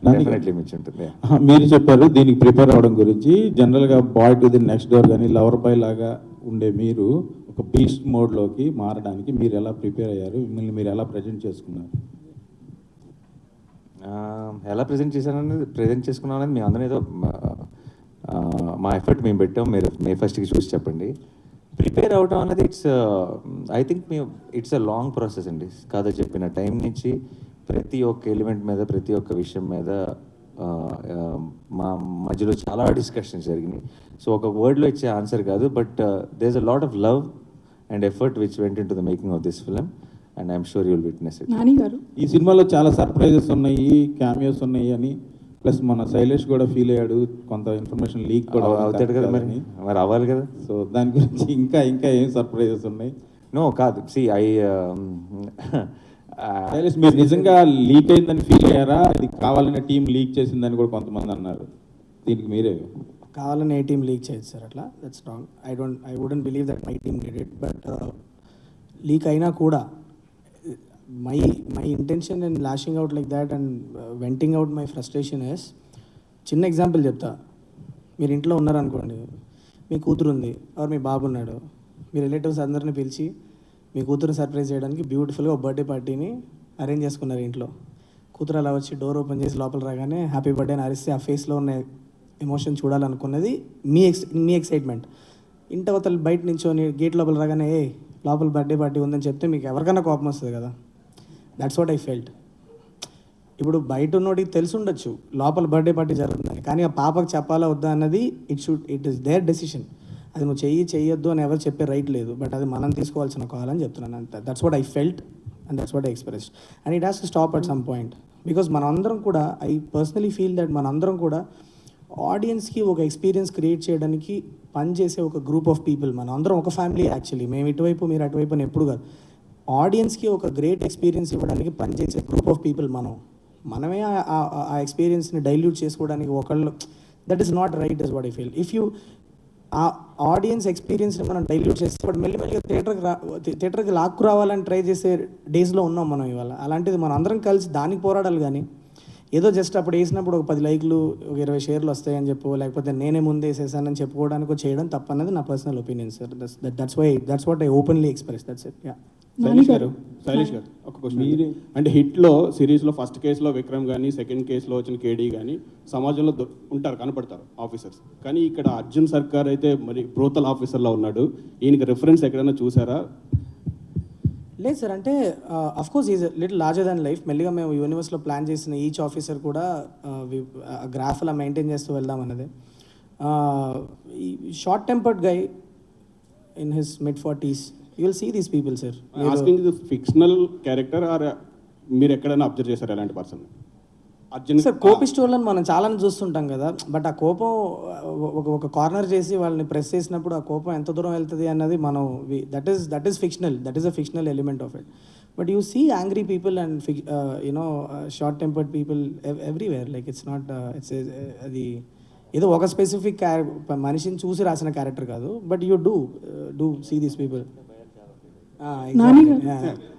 డెఫినెట్లీ మించి ఉంటుంది. మీరు చెప్పారు దీనికి ప్రిపేర్ అవ్వడం గురించి. జనరల్గా boy to the next door కానీ లవర్ బాయ్ లాగా ఉండే మీరు ఒక బీస్ట్ మోడ్లోకి మారడానికి మీరు ఎలా ప్రిపేర్ అయ్యారు, మిమ్మల్ని మీరు ఎలా ప్రజెంట్ చేసుకున్నారు? ఎలా ప్రజెంట్ చేసుకున్నాం అనేది మేము అందరం ఏదో మా ఎఫర్ట్ మేము పెట్టాం. మీరు May 1st చూసి చెప్పండి. ప్రిపేర్ అవడం అనేది I think it's a long process అండి. కాదా చెప్పిన టైం నుంచి ప్రతి ఒక్క ఎలిమెంట్ మీద, ప్రతి ఒక్క విషయం మీద మా మధ్యలో చాలా డిస్కషన్స్ జరిగినాయి. సో ఒక వర్డ్లో ఇచ్చే ఆన్సర్ కాదు, but there is a lot of love and effort which went into the making of this film and I'm sure you will witness it. Nani garu, ఈ సినిమాలో చాలా సర్ప్రైజెస్ ఉన్నాయి, క్యామియోస్ ఉన్నాయి అని ప్లస్ మన శైలేష్ కూడా ఫీల్ అయ్యాడు, కొంత ఇన్ఫర్మేషన్ లీక్ కూడా అవుతాడు కదా మరి, మరి అవ్వాలి కదా. సో దాని గురించి ఇంకా ఇంకా ఏం సర్ప్రైజెస్ ఉన్నాయి? నో కాదు, శైలేష్ మీరు నిజంగా లీక్ అయిందని ఫీల్ అయ్యారా? ఇది కావాలనే టీం లీక్ చేసిందని కూడా కొంతమంది అన్నారు, దీనికి మీరే? కావాలని ఏ టీం లీక్ చేయొచ్చు సార్, అట్లా that's wrong. I wouldn't believe that my team did it. But leak అయినా కూడా my intention in lashing out like that and venting out my frustration is, చిన్న ఎగ్జాంపుల్ చెప్తా. మీరు ఇంట్లో ఉన్నారనుకోండి, మీ కూతురు ఉంది ఆర్ మీ బాబు ఉన్నాడు, మీ రిలేటివ్స్ అందరిని పిలిచి మీ కూతురుని సర్ప్రైజ్ చేయడానికి బ్యూటిఫుల్గా ఒక బర్త్డే పార్టీని అరేంజ్ చేసుకున్నారు ఇంట్లో. కూతురు అలా వచ్చి డోర్ ఓపెన్ చేసి లోపల రాగానే హ్యాపీ బర్త్డే అని అరిస్తే ఆ ఫేస్లో ఉన్న ఎమోషన్ చూడాలనుకున్నది మీ ఎక్సైట్మెంట్. ఇంటి అవతల బయట నించోని గేట్ లోపల రాగానే లోపల బర్త్డే పార్టీ ఉందని చెప్తే మీకు ఎవరికైనా కోపం వస్తుంది కదా. That's what I felt. ఇప్పుడు బయట ఉన్నోడికి తెలిసి ఉండొచ్చు లోపల బర్త్డే పార్టీ జరుగుతుందని, కానీ ఆ పాపకు చెప్పాలా వద్దా అన్నది ఇట్ ఈస్ దేర్ డెసిషన్. అది నువ్వు చెయ్యొద్దు అని ఎవరు చెప్పే రైట్ లేదు, బట్ అది మనం తీసుకోవాల్సిన కాల్ అని చెప్తున్నాను అంతే. That's what I felt and that's what I expressed and it has to stop at some point. Because మనందరం కూడా, ఐ పర్సనలీ ఫీల్ దట్ మనందరం కూడా ఆడియన్స్కి ఒక ఎక్స్పీరియన్స్ క్రియేట్ చేయడానికి పనిచేసే ఒక గ్రూప్ ఆఫ్ పీపుల్. మనం అందరం ఒక ఫ్యామిలీ యాక్చువల్లీ. మేము ఇటువైపు మీరు అటువైపు అని ఎప్పుడు కాదు. ఆడియన్స్కి ఒక గ్రేట్ ఎక్స్పీరియన్స్ ఇవ్వడానికి పనిచేసే గ్రూప్ ఆఫ్ పీపుల్ మనమే ఆ ఎక్స్పీరియన్స్ని డైల్యూట్ చేసుకోవడానికి ఒకళ్ళు, that is not right is what I feel. If you ఆ ఆడియన్స్ ఎక్స్పీరియన్స్ని మనం డైల్యూట్ చేస్తే వాడు మెల్లిమెల్లిగా థియేటర్కి లాక్కు రావాలని ట్రై చేసే డేస్లో ఉన్నాం మనం ఇవాళ. అలాంటిది మనం అందరం కలిసి దానికి పోరాడాలి, కానీ ఏదో జస్ట్ అప్పుడు వేసినప్పుడు ఒక 10 లైక్లు ఒక 20 షేర్లు వస్తాయని చెప్పు, లేకపోతే నేనే ముందే వేసేసానని చెప్పుకోవడానికి చేయడం తప్పన్నది నా personal opinion sir. That's what I openly express. That's it. Yeah. Shailesh గారు ఒక క్వశ్చన్. అంటే హిట్లో సిరీస్లో ఫస్ట్ కేసులో విక్రమ్ కానీ, సెకండ్ కేసులో వచ్చిన కేడీ కానీ సమాజంలో ఉంటారు, కనపడతారు ఆఫీసర్స్. కానీ ఇక్కడ అర్జున్ సర్కార్ అయితే మరి బ్రోతల్ ఆఫీసర్లో ఉన్నాడు. ఈయనకి రిఫరెన్స్ ఎక్కడైనా చూసారా? లేదు సార్, అంటే of course is little larger than life. మెల్లిగా మేము యూనివర్స్లో ప్లాన్ చేసిన ఈచ్ ఆఫీసర్ కూడా గ్రాఫ్ అలా మెయింటైన్ చేస్తూ వెళ్దాం అన్నది. Short tempered guy in his mid-40s, you will see these people, sir. Asking the fictional character are మీరు ఎక్కడైనా అబ్జర్వ్ చేశారు ఎలాంటి పర్సన్? అర్జున్ సార్ కోపిస్టోళ్ళని మనం చాలా చూస్తుంటాం కదా, బట్ ఆ కోపం ఒక కార్నర్ చేసి వాళ్ళని ప్రెస్ చేసినప్పుడు ఆ కోపం ఎంత దూరం వెళ్తుంది అన్నది మనం that is fictional, that is a fictional element of it. But you see angry people and short tempered people everywhere. Like it's not అది ఏదో ఒక స్పెసిఫిక్ మనిషిని చూసి రాసిన క్యారెక్టర్ కాదు, but you do see these people.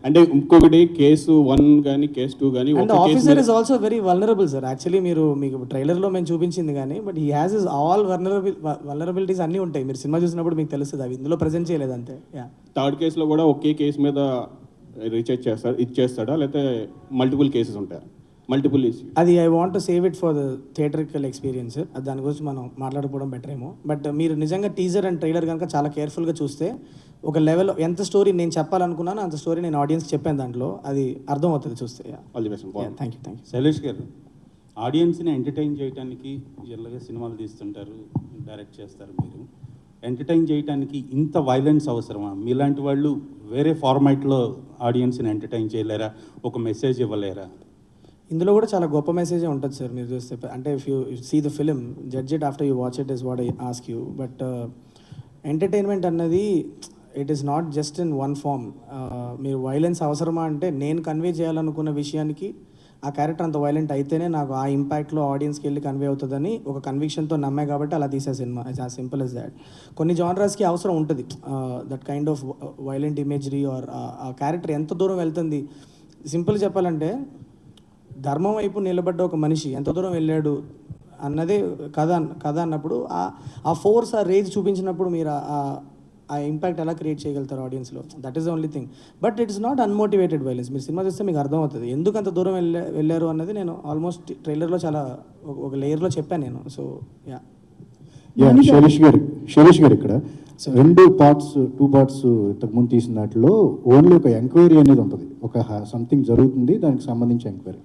అంటే ఇంకొకటి case 1 కానీ కేసు 2 కానీ, and officer is also very vulnerable sir. Actually మీకు ట్రైలర్లో మేము చూపించింది కానీ, but he has is all vulnerabilities అన్నీ ఉంటాయి. మీరు సినిమా చూసినప్పుడు మీకు తెలుస్తుంది, అవి ఇందులో ప్రజెంట్ చేయలేదు అంతే. థర్డ్ కేసులో కూడా ఒకే కేసు మీద రీఛార్జ్ ఇచ్చేస్తాడా, లేకపోతే మల్టిపుల్ కేసెస్ ఉంటాయి, మల్టిపుల్ ఇష్యూ? అది I want to save it for the theatrical experience. దాని గురించి మనం మాట్లాడుకోవడం బెటర్ ఏమో. బట్ మీరు నిజంగా టీజర్ అండ్ ట్రైలర్ కనుక చాలా కేర్ఫుల్గా చూస్తే ఒక లెవెల్ ఎంత స్టోరీ నేను చెప్పాలనుకున్నాను అంత స్టోరీ నేను ఆడియన్స్కి చెప్పాను, దాంట్లో అది అర్థం అవుతుంది చూస్తే. Thank you. శైలేష్ గారు, ఆడియన్స్ని ఎంటర్టైన్ చేయడానికి జనరల్గా సినిమాలు తీస్తుంటారు, డైరెక్ట్ చేస్తారు. మీరు ఎంటర్టైన్ చేయడానికి ఇంత వైలెన్స్ అవసరమా? మీలాంటి వాళ్ళు వేరే ఫార్మాట్లో ఆడియన్స్ని ఎంటర్టైన్ చేయలేరా? ఒక మెసేజ్ ఇవ్వలేరా? ఇందులో కూడా చాలా గొప్ప మెసేజే ఉంటుంది సార్. మీరు చూస్తే అంటే if you see the film, judge it after you watch it is what I ask you. But entertainment అన్నది it is not just in one form. మీరు వైలెన్స్ అవసరమా అంటే నేను కన్వే చేయాలనుకున్న విషయానికి ఆ క్యారెక్టర్ అంత వైలెంట్ అయితేనే నాకు ఆ ఇంపాక్ట్లో ఆడియన్స్కి వెళ్ళి కన్వే అవుతుందని ఒక కన్విక్షన్తో నమ్మే కాబట్టి అలా తీసే సినిమా. It's as simple as that. కొన్ని జానరాస్కి అవసరం ఉంటుంది that kind of violent imagery or ఆ క్యారెక్టర్ ఎంత దూరం వెళ్తుంది. సింపుల్ చెప్పాలంటే ధర్మం వైపు నిలబడ్డ ఒక మనిషి ఎంత దూరం వెళ్ళాడు అన్నదే కథ అన్నప్పుడు ఆ ఫోర్స్, ఆ రేజ్ చూపించినప్పుడు మీరు ఆ ఇంపాక్ట్ ఎలా క్రియేట్ చేయగలుగుతారు ఆడియన్స్లో. That is the only thing. But it's not unmotivated violence. మీరు సినిమా చూస్తే మీకు అర్థమవుతుంది ఎందుకు అంత దూరం వెళ్ళారు అన్నది. నేను ఆల్మోస్ట్ ట్రైలర్లో చాలా ఒక లేయర్లో చెప్పాను నేను. సో శైలేష్ గారు ఇక్కడ 2 పార్ట్స్ ఇంతకుముందు తీసిన దాంట్లో ఓన్లీ ఒక ఎంక్వైరీ అనేది ఉంటుంది, ఒక సంథింగ్ జరుగుతుంది, దానికి సంబంధించి ఎంక్వైరీ.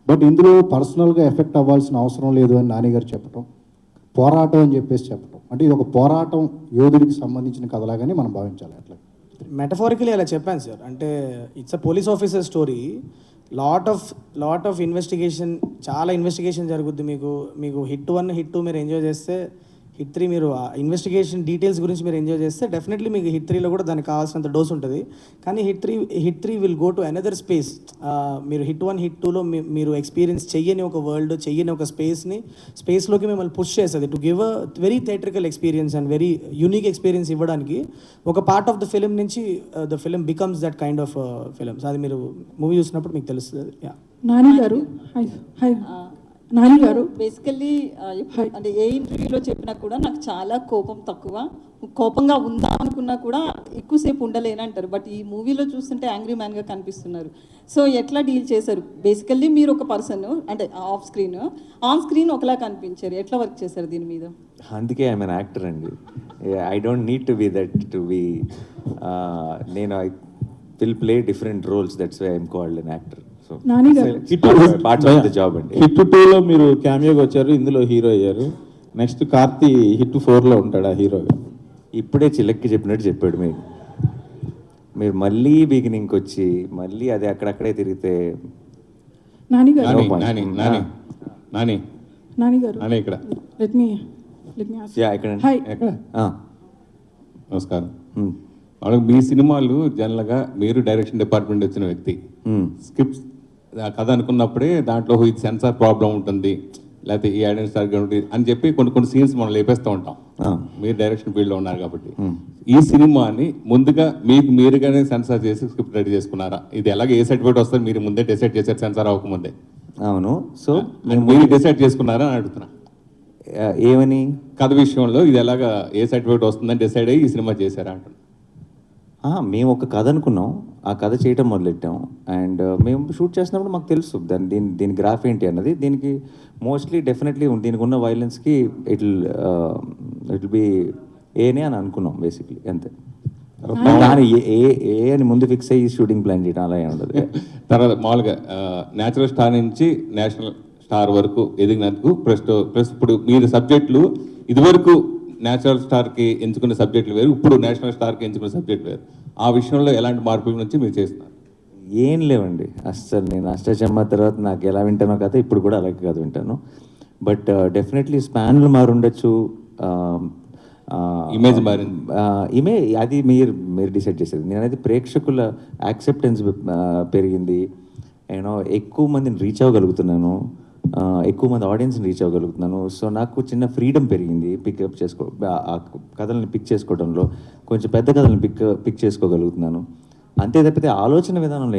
బట్ ఇందులో పర్సనల్గా ఎఫెక్ట్ అవ్వాల్సిన అవసరం లేదు అని నాని గారు చెప్పటం, పోరాటం అని చెప్పేసి చెప్పటం, అంటే ఇది ఒక పోరాటం యోధుడికి సంబంధించిన కథలాగానే మనం భావించాలి. అట్లా మెటఫారికలీ అలా చెప్పాను సార్. అంటే it's a police officer story. Lot of investigation, చాలా ఇన్వెస్టిగేషన్ జరుగుద్ది. మీకు హిట్ 1 హిట్ 2 మీరు ఎంజాయ్ చేస్తే, హిట్ 3 మీరు ఇన్వెస్టిగేషన్ డీటెయిల్స్ గురించి మీరు ఎంజాయ్ చేస్తే డెఫినెట్లీ మీకు హిట్ 3లో కూడా దానికి కావాల్సినంత డోస్ ఉంటుంది. కానీ hit three will go to another space. మీరు హిట్ 1 హిట్ 2లో మీరు ఎక్స్పీరియన్స్ చెయ్యని ఒక వరల్డ్, చెయ్యని ఒక స్పేస్లోకి మిమ్మల్ని పుష్ చేస్తుంది to give a very theatrical experience and very unique experience ఇవ్వడానికి. ఒక పార్ట్ ఆఫ్ ద ఫిలిం నుంచి the film becomes that kind of films. అది మీరు మూవీ చూసినప్పుడు మీకు తెలుస్తుంది. నాని గారు, హాయ్ నాని గారు. బేసికల్లీ అంటే ఏ ఇంటర్వ్యూలో చెప్పినా కూడా నాకు చాలా కోపంగా ఉందా అనుకున్నా కూడా ఎక్కువసేపు ఉండలేనంటారు. బట్ ఈ మూవీలో చూస్తుంటే యాంగ్రీ మ్యాన్గా కనిపిస్తున్నారు. సో ఎట్లా డీల్ చేశారు? బేసికల్లీ మీరు ఒక పర్సన్, అంటే ఆన్ స్క్రీన్ ఒకలా కనిపించారు. ఎట్లా వర్క్ చేశారు దీని మీద? అందుకే ఐఎమ్ అన్ యాక్టర్ అండి. I don't need to be that to be, నేను I will play different roles, that's why I'm called an actor. Nani garu, part of the job అండి. హిట్ 2లో మీరు క్యామియోగా వచ్చారు, ఇందులో హీరో అయ్యారు. నెక్స్ట్ కార్తీ హిట్ 4లో ఉంటాడా హీరోగా? ఇప్పుడే చిలక్కి చెప్పినట్టు చెప్పాడు. మీరు మళ్ళీ బిగినింగ్కి వచ్చి మళ్ళీ అది అక్కడక్కడే తిరిగితే. నాని గారు, ఇక్కడ లెట్ మీ ఇక్కడ నమస్కారం. మీ సినిమాలు జనరల్గా మీరు డైరెక్షన్ డిపార్ట్మెంట్ వచ్చిన వ్యక్తి, స్క్రిప్ట్స్ కథ అనుకున్నప్పుడే దాంట్లో ఇది సెన్సార్ ప్రాబ్లం ఉంటుంది, లేకపోతే ఈ ఐడెంటిటీ ఉంటుంది అని చెప్పి కొన్ని సీన్స్ మనం లేపేస్తూ ఉంటాం. మీరు డైరెక్షన్ ఫీల్డ్లో ఉన్నారు కాబట్టి ఈ సినిమాని ముందుగా మీరుగానే సెన్సార్ చేసి స్క్రిప్ట్ రెడీ చేసుకున్నారా? ఇది ఎలాగ ఏ సర్టిఫికేట్ వస్తుంది మీరు ముందే డిసైడ్ చేశారు సెన్సార్ అవ్వకముందే? అవును. సో మీరు డిసైడ్ చేసుకున్నారా అని అడుగుతున్నా. ఏమని? కథ విషయంలో ఇది ఎలాగ ఏ సర్టిఫికేట్ వస్తుందని డిసైడ్ అయ్యి ఈ సినిమా చేశారా అంటున్నా. మేము ఒక కథ అనుకున్నాం, ఆ కథ చేయటం మొదలెట్టాం. అండ్ మేము షూట్ చేసినప్పుడు మాకు తెలుసు దీని గ్రాఫ్ ఏంటి అన్నది. దీనికి మోస్ట్లీ డెఫినెట్లీ దీనికి ఉన్న వైలెన్స్కి ఇట్ విల్ బి ఏనే అని అనుకున్నాం బేసిక్లీ, అంతే. దాని ఏ అని ముందు ఫిక్స్ అయ్యి షూటింగ్ ప్లాన్ చేయడం అలా ఉండదు. తర్వాత మామూలుగా నేచురల్ స్టార్ నుంచి నేషనల్ స్టార్ వరకు ఎదిగినందుకు ప్లస్ ఇప్పుడు మీరు సబ్జెక్టులు ఇదివరకు నేచురల్ స్టార్కి ఎంచుకునే సబ్జెక్టులు వేరు, ఇప్పుడు నేషనల్ స్టార్కి ఎంచుకునే సబ్జెక్టులు వేరు. ఆ విషయంలో ఎలాంటి మార్పుల నుంచి మీరు చేస్తున్నారు? ఏం లేవండి అస్సలు. నేను అష్టచమ్మ తర్వాత నాకు ఎలా వింటానో కదా ఇప్పుడు కూడా అలాగే కాదు వింటాను. బట్ డెఫినెట్లీ స్పాన్లు మారుండొచ్చు, ఇమేజ్ మారింది. అది మీరు డిసైడ్ చేసేది. నేనైతే ప్రేక్షకుల యాక్సెప్టెన్స్ పెరిగింది, ఎక్కువ మందిని రీచ్ అవ్వగలుగుతున్నాను, ఎక్కువ మంది ఆడియన్స్ని రీచ్ అవ్వగలుగుతున్నాను. సో నాకు చిన్న ఫ్రీడమ్ పెరిగింది పికప్ ఆ కథలను పిక్ చేసుకోవడంలో. కొంచెం పెద్ద కథలను పిక్ చేసుకోగలుగుతున్నాను. అంతే తప్పితే ఆలోచన విధానంలో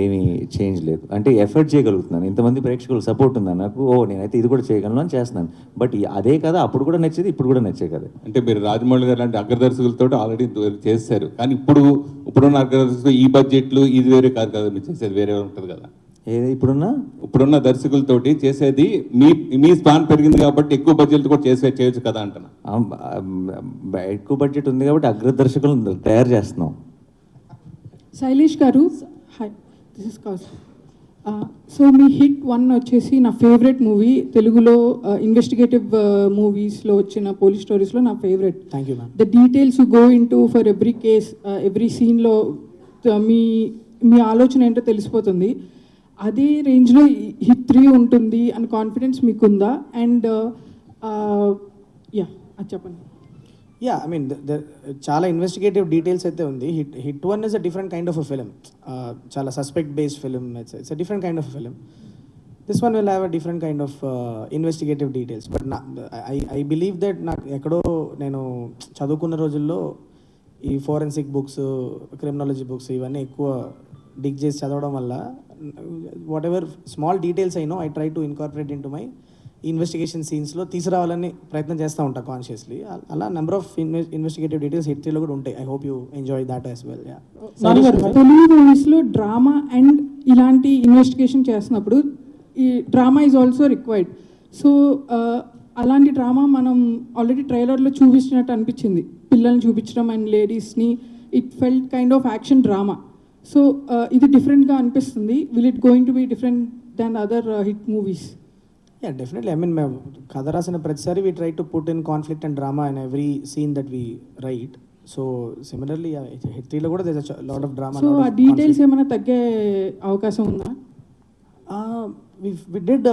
ఏమీ చేంజ్ లేదు. అంటే ఎఫర్ట్ చేయగలుగుతున్నాను, ఇంతమంది ప్రేక్షకులు సపోర్ట్ ఉందా నాకు, నేనైతే ఇది కూడా చేయగలను అని చేస్తున్నాను. బట్ అదే కదా అప్పుడు కూడా నచ్చేది, ఇప్పుడు కూడా నచ్చే కదా. అంటే మీరు రాజమౌళి గారు లాంటి అగ్రదర్శకులతో ఆల్రెడీ చేశారు, కానీ ఇప్పుడున్న అగ్రదర్శకులు ఈ బడ్జెట్లు ఇది వేరే కాదు కదా, మీరు చేసేది వేరే ఉంటుంది కదా. ఇప్పుడున్న దర్శకులతోటి చేసేది మీ స్పాన్ పెరిగింది కాబట్టి ఎక్కువ బడ్జెట్ కూడా చేయొచ్చు కదా అంటున్నా. ఎక్కువ బడ్జెట్ ఉంది కాబట్టి అగ్రదర్శకులను తయారు చేస్తున్నాం. శైలేష్ గారు, hi, this is cows. So me hit 1 వచ్చేసి నా ఫేవరెట్ మూవీ, తెలుగులో ఇన్వెస్టిగేటివ్ మూవీస్లో వచ్చిన పోలీస్ స్టోరీస్లో నా favourite. Thank you ma'am. The details you go in to for every case, every సీన్లో మీ ఆలోచన ఏంటో తెలిసిపోతుంది. అదే రేంజ్లో హిట్ 3 ఉంటుంది అని కాన్ఫిడెన్స్ మీకుందా? అండ్ అది చెప్పండి. ఐ మీన్ చాలా ఇన్వెస్టిగేటివ్ డీటెయిల్స్ అయితే ఉంది. HIT 1 is a different kind of a film, చాలా suspect based film. It's a different kind of film. This one will have a different kind of investigative details. But I believe that నాకు ఎక్కడో నేను చదువుకున్న రోజుల్లో ఈ forensic books, criminology books ఇవన్నీ ఎక్కువ డిగ్ చేసి చదవడం వల్ల వాట్ ఎవర్ స్మాల్ డీటెయిల్స్ అయినో I try to incorporate in to my investigation సీన్స్లో తీసుకురావాలని ప్రయత్నం చేస్తూ ఉంటా కాన్షియస్లీ. అలా number of investigative details HIT 3లో కూడా ఉంటాయి. I hope you enjoy that as well. Telugu మూవీస్లో డ్రామా అండ్ ఇలాంటి ఇన్వెస్టిగేషన్ చేస్తున్నప్పుడు ఈ drama is also required. So అలాంటి డ్రామా మనం ఆల్రెడీ ట్రైలర్లో చూపించినట్టు అనిపించింది, పిల్లల్ని చూపించడం అండ్ లేడీస్ని. It felt kind of action drama. So ఇది డిఫరెంట్గా అనిపిస్తుంది. Will it going to be different than other HIT movies? Definitely. I mean మేము కథ రాసిన ప్రతిసారి we try to put in conflict and drama in every scene that we write. So similarly HIT 3లో కూడా there is a lot of drama. So ఆ details ఏమైనా తగ్గే అవకాశం ఉందా? వి డిడ్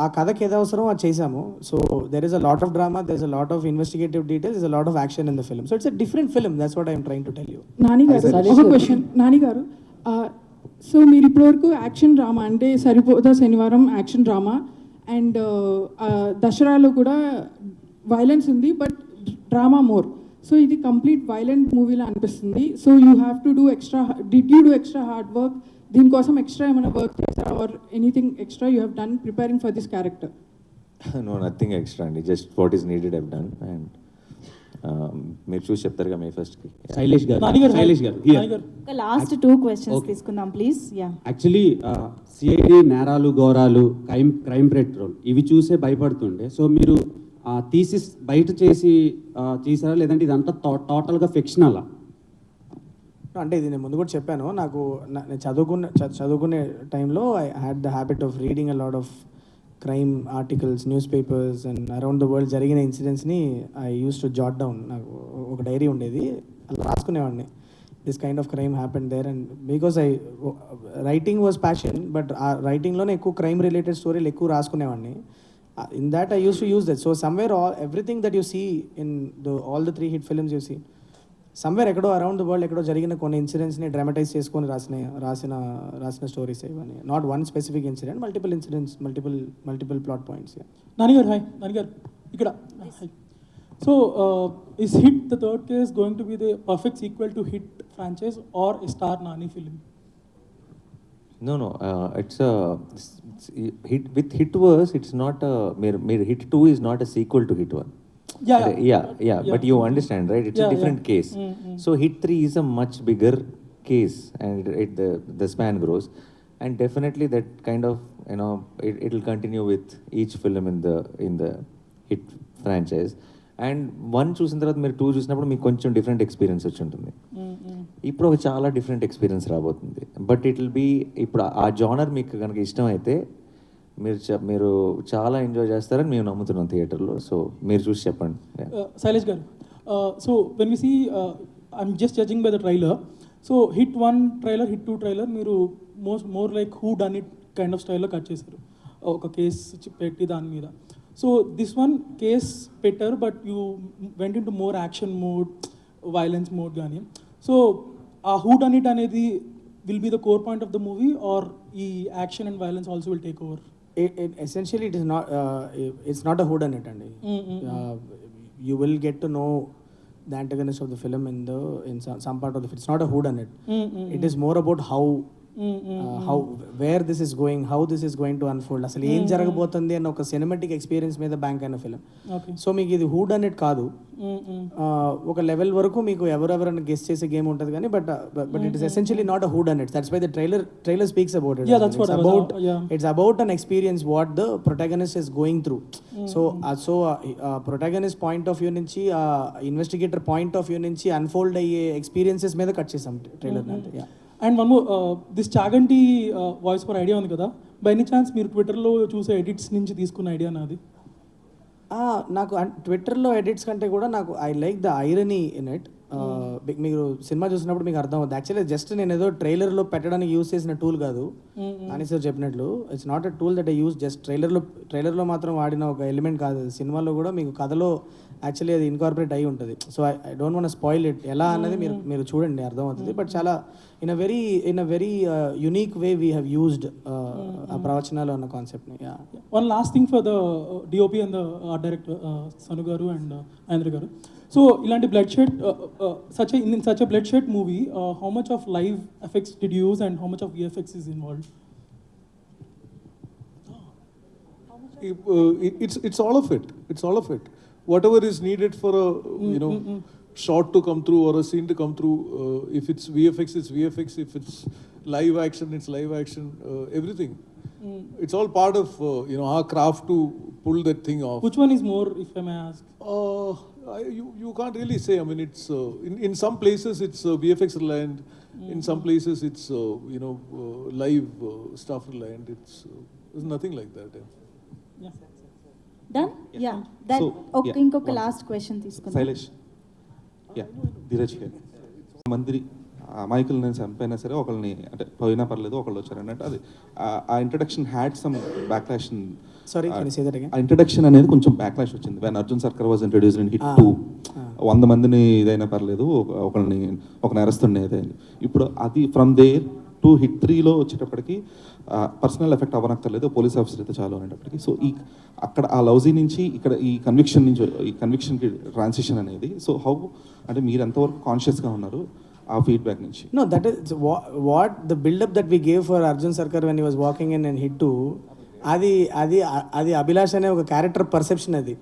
ఆ కథకి ఏదో అవసరం అది చేసాము. So there is a lot of drama, there is a lot of investigative details, is a lot of action in the film. So it's a different film, that's what I'm trying to tell you. Nani గారు ఒక question. Nani గారు, so మీరు ఇప్పటివరకు action drama అంటే సరిపోదా శనివారం action drama and దసరాలో కూడా violence ఉంది but drama more. So ఇది కంప్లీట్ వైలెంట్ మూవీలా అనిపిస్తుంది. So you have to do extra, did you do extra hard work దీనికోసం? ఎక్స్ట్రా ఏమైనా వర్క్ చేస్తారా or anything extra you have done preparing for this character? No, nothing extra అండి, just what is needed I've done. And మీరు చూసి చెప్తారుగా May 1st Sailesh garu last 2 questions తీసుకుందాం please. Yeah, actually CID నేరాలు ఘోరాలు క్రైమ్ పెట్రోల్ ఇవి చూసే భయపడుతుండే. సో మీరు థీసిస్ బయట చేసారా లేదంటే ఇదంతా టోటల్గా ఫిక్షనలా? అంటే ఇది నేను ముందు కూడా చెప్పాను, నేను చదువుకునే టైంలో I had the habit of reading a lot of crime articles, news papers and around the world జరిగిన ఇన్సిడెంట్స్ని I use to jot down. నాకు ఒక డైరీ ఉండేది, అలా రాసుకునేవాడిని. This kind of crime happen there and because writing was passion, but ఆ రైటింగ్లోనే ఎక్కువ క్రైమ్ రిలేటెడ్ స్టోరీలు ఎక్కువ రాసుకునేవాడిని. In that I used to use that. So somewhere everything that you see in all the 3 hit films you see, somewhere ekkado around the world ekkado jarigina konni incidents ni dramatize cheskoni rasina stories ivanni. Not one specific incident, multiple incidents, multiple plot points. Yeah. Nani garu, hi. Nani garu ikkada. Hi. So is Hit the third case going to be the perfect sequel to Hit franchise or a star Nani film? No, it's a hit with Hit was, it's not a Hit 2 is not a sequel to Hit 1. Yeah, but you understand, right? It's a different case. So Hit 3 is a much bigger case, and the span grows, and definitely that kind of, you know, it will continue with each film in the Hit franchise. And 1 చూసిన తర్వాత మీరు 2 చూసినప్పుడు మీకు కొంచెం different experience వచ్చి ఉంటుంది. ఇప్పుడు ఒక చాలా డిఫరెంట్ ఎక్స్పీరియన్స్ రాబోతుంది. బట్ ఇట్ విల్ బీ, ఇప్పుడు ఆ జానర్ మీకు కనుక ఇష్టం అయితే మీరు చాలా ఎంజాయ్ చేస్తారని మేము నమ్ముతున్నాం థియేటర్లో. సో మీరు చూసి చెప్పండి. శైలేష్ గారు, so when we see, I'm just judging by the trailer. So Hit 1 trailer, Hit 2 trailer మీరు more like who done it kind of స్టైల్లో కట్ చేశారు, ఒక కేస్ పెట్టి దాని మీద. So this one case better, but you went into more action mode, violence mode gaani. So who done it anedi will be the core point of the movie, or action and violence also will take over? Essentially it is not it's not a who done it andi. You will get to know the antagonist of the film in some part of the film. It's not a who done it. It is more about how where this is going, how this is going to unfold, అసలు ఏం జరగబోతుంది అన్న ఒక cinematic experience మీద bank అయిన film. So మీకు ఇది who done it కాదు, ఒక లెవెల్ వరకు మీకు ఎవరెవరైనా గెస్ చేసే గేమ్ ఉంటుంది కానీ but it is essentially not a who done it. That's why the trailer speaks about it. It's about an experience what the protagonist is going through. So protagonist point of view నుంచి, investigator point of view నుంచి unfold అయ్యే experiences మీద cut చేసాం ట్రైలర్. And one more, this Chaganti voice for idea ఉంది కదా, by any chance మీరు ట్విట్టర్లో చూసే ఎడిట్స్ నుంచి తీసుకున్న ఐడియా నాది? నాకు ట్విట్టర్లో ఎడిట్స్ కంటే కూడా నాకు I like the irony in it. మీరు సినిమా చూసినప్పుడు మీకు అర్థం అవుతుంది. యాక్చువల్లీ జస్ట్ నేను ఏదో ట్రైలర్లో పెట్టడానికి యూజ్ చేసిన టూల్ కాదు అని సార్ చెప్పినట్లు. It's not a tool that I use just ట్రైలర్లో మాత్రం వాడిన ఒక ఎలిమెంట్ కాదు. సినిమాలో కూడా మీకు కథలో యాక్చువల్లీ అది ఇన్కార్పొరేట్ అయి ఉంటుంది. So I don't want spoil it ఎలా అన్నది మీరు చూడండి, అర్థమవుతుంది. బట్ చాలా in a very unique way we have used ఆ ప్రవచనాలు అన్న కాన్సెప్ట్ని. One last thing for the DOP and the art director Sanu గారు అండ్ మహేంద్ర గారు. సో ఇలాంటి bloodshed, in such a blood shed movie, how much of live effects did you use and how much of VFX is involved? It's all of it. It's all of it. Whatever is needed for a shot to come through or a scene to come through. If it's VFX, it's VFX. If it's live action, it's live action. Everything. It's all part of our craft to pull that thing off. Which one is more, if I may ask? You can't really say. I mean, it's in some places it's VFX reliant. In some places it's live stuff reliant. There's nothing like that. Done? Yeah. That okay. ఇంకొక last question తీసుకుందాం. శైలేష్, ధీరజ్ గారు, మంత్రి అమాయకులు నేను చంపైనా సరే ఒకళ్ళని అంటే పోయినా పర్లేదు ఒకళ్ళు వచ్చారు అన్నట్టు అది ఆ introduction had some backlash. Sorry ఆ ఇంట్రడక్షన్ అనేది కొంచెం బ్యాక్లాష్ వచ్చింది. వెన్ అర్జున్ సర్కార్ వాజ్ ఇంట్రడ్యూస్డ్ ఇన్ హిట్ 2 100 మందిని ఇదైనా పర్లేదు ఒకళ్ళని ఒక నేరస్తుడిని ఏదైనా. ఇప్పుడు అది ఫ్రమ్ దేర్ టు హిట్ 3లో వచ్చేటప్పటికి పర్సనల్ ఎఫెక్ట్ అవ్వనక్కర్లేదు, పోలీస్ ఆఫీసర్ అయితే చాలు అనేటప్పటికి. సో అక్కడ ఆ లౌజీ నుంచి ఇక్కడ ఈ కన్విక్షన్కి ట్రాన్సిషన్ అనేది. సో హౌ అంటే మీరు ఎంతవరకు కాన్షియస్గా ఉన్నారు ఆ ఫీడ్బ్యాక్ నుంచి? No, that is what the build-up that we gave for Arjun Sarkar when he was walking in and hit 2, అది అభిలాష్ అనే ఒక క్యారెక్టర్ పర్సెప్షన్. అది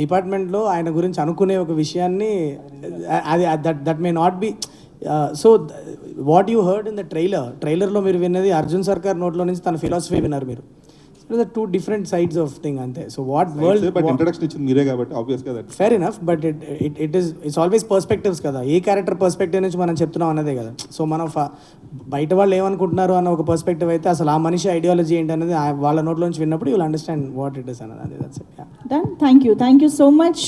డిపార్ట్మెంట్లో ఆయన గురించి అనుకునే ఒక విషయాన్ని అది that may not be. So what you heard in the ట్రైలర్లో మీరు విన్నది అర్జున్ సర్కార్ నోట్లో నుంచి తన ఫిలాసఫీ విన్నారు మీరు. The 2 different sides of thing అంతే. So what world but introduction ఇచ్చింది మీరే కాబట్టి ఆబ్వియస్గా that fair enough, but it's always perspectives కదా. ఏ క్యారెక్టర్ పర్స్పెక్టివ్ నుంచి మనం చెప్తున్నాం అన్నదే కదా. సో మనం బయట వాళ్ళు ఏమనుకుంటున్నారు అన్న ఒక పర్స్పెక్టివ్ అయితే అసలు ఆ మనిషి ఐడియాలజీ ఏంటి అనేది వాళ్ళ నోట్లో నుంచి విన్నప్పుడు you will understand what it is అన్నది. Done. Thank you so much.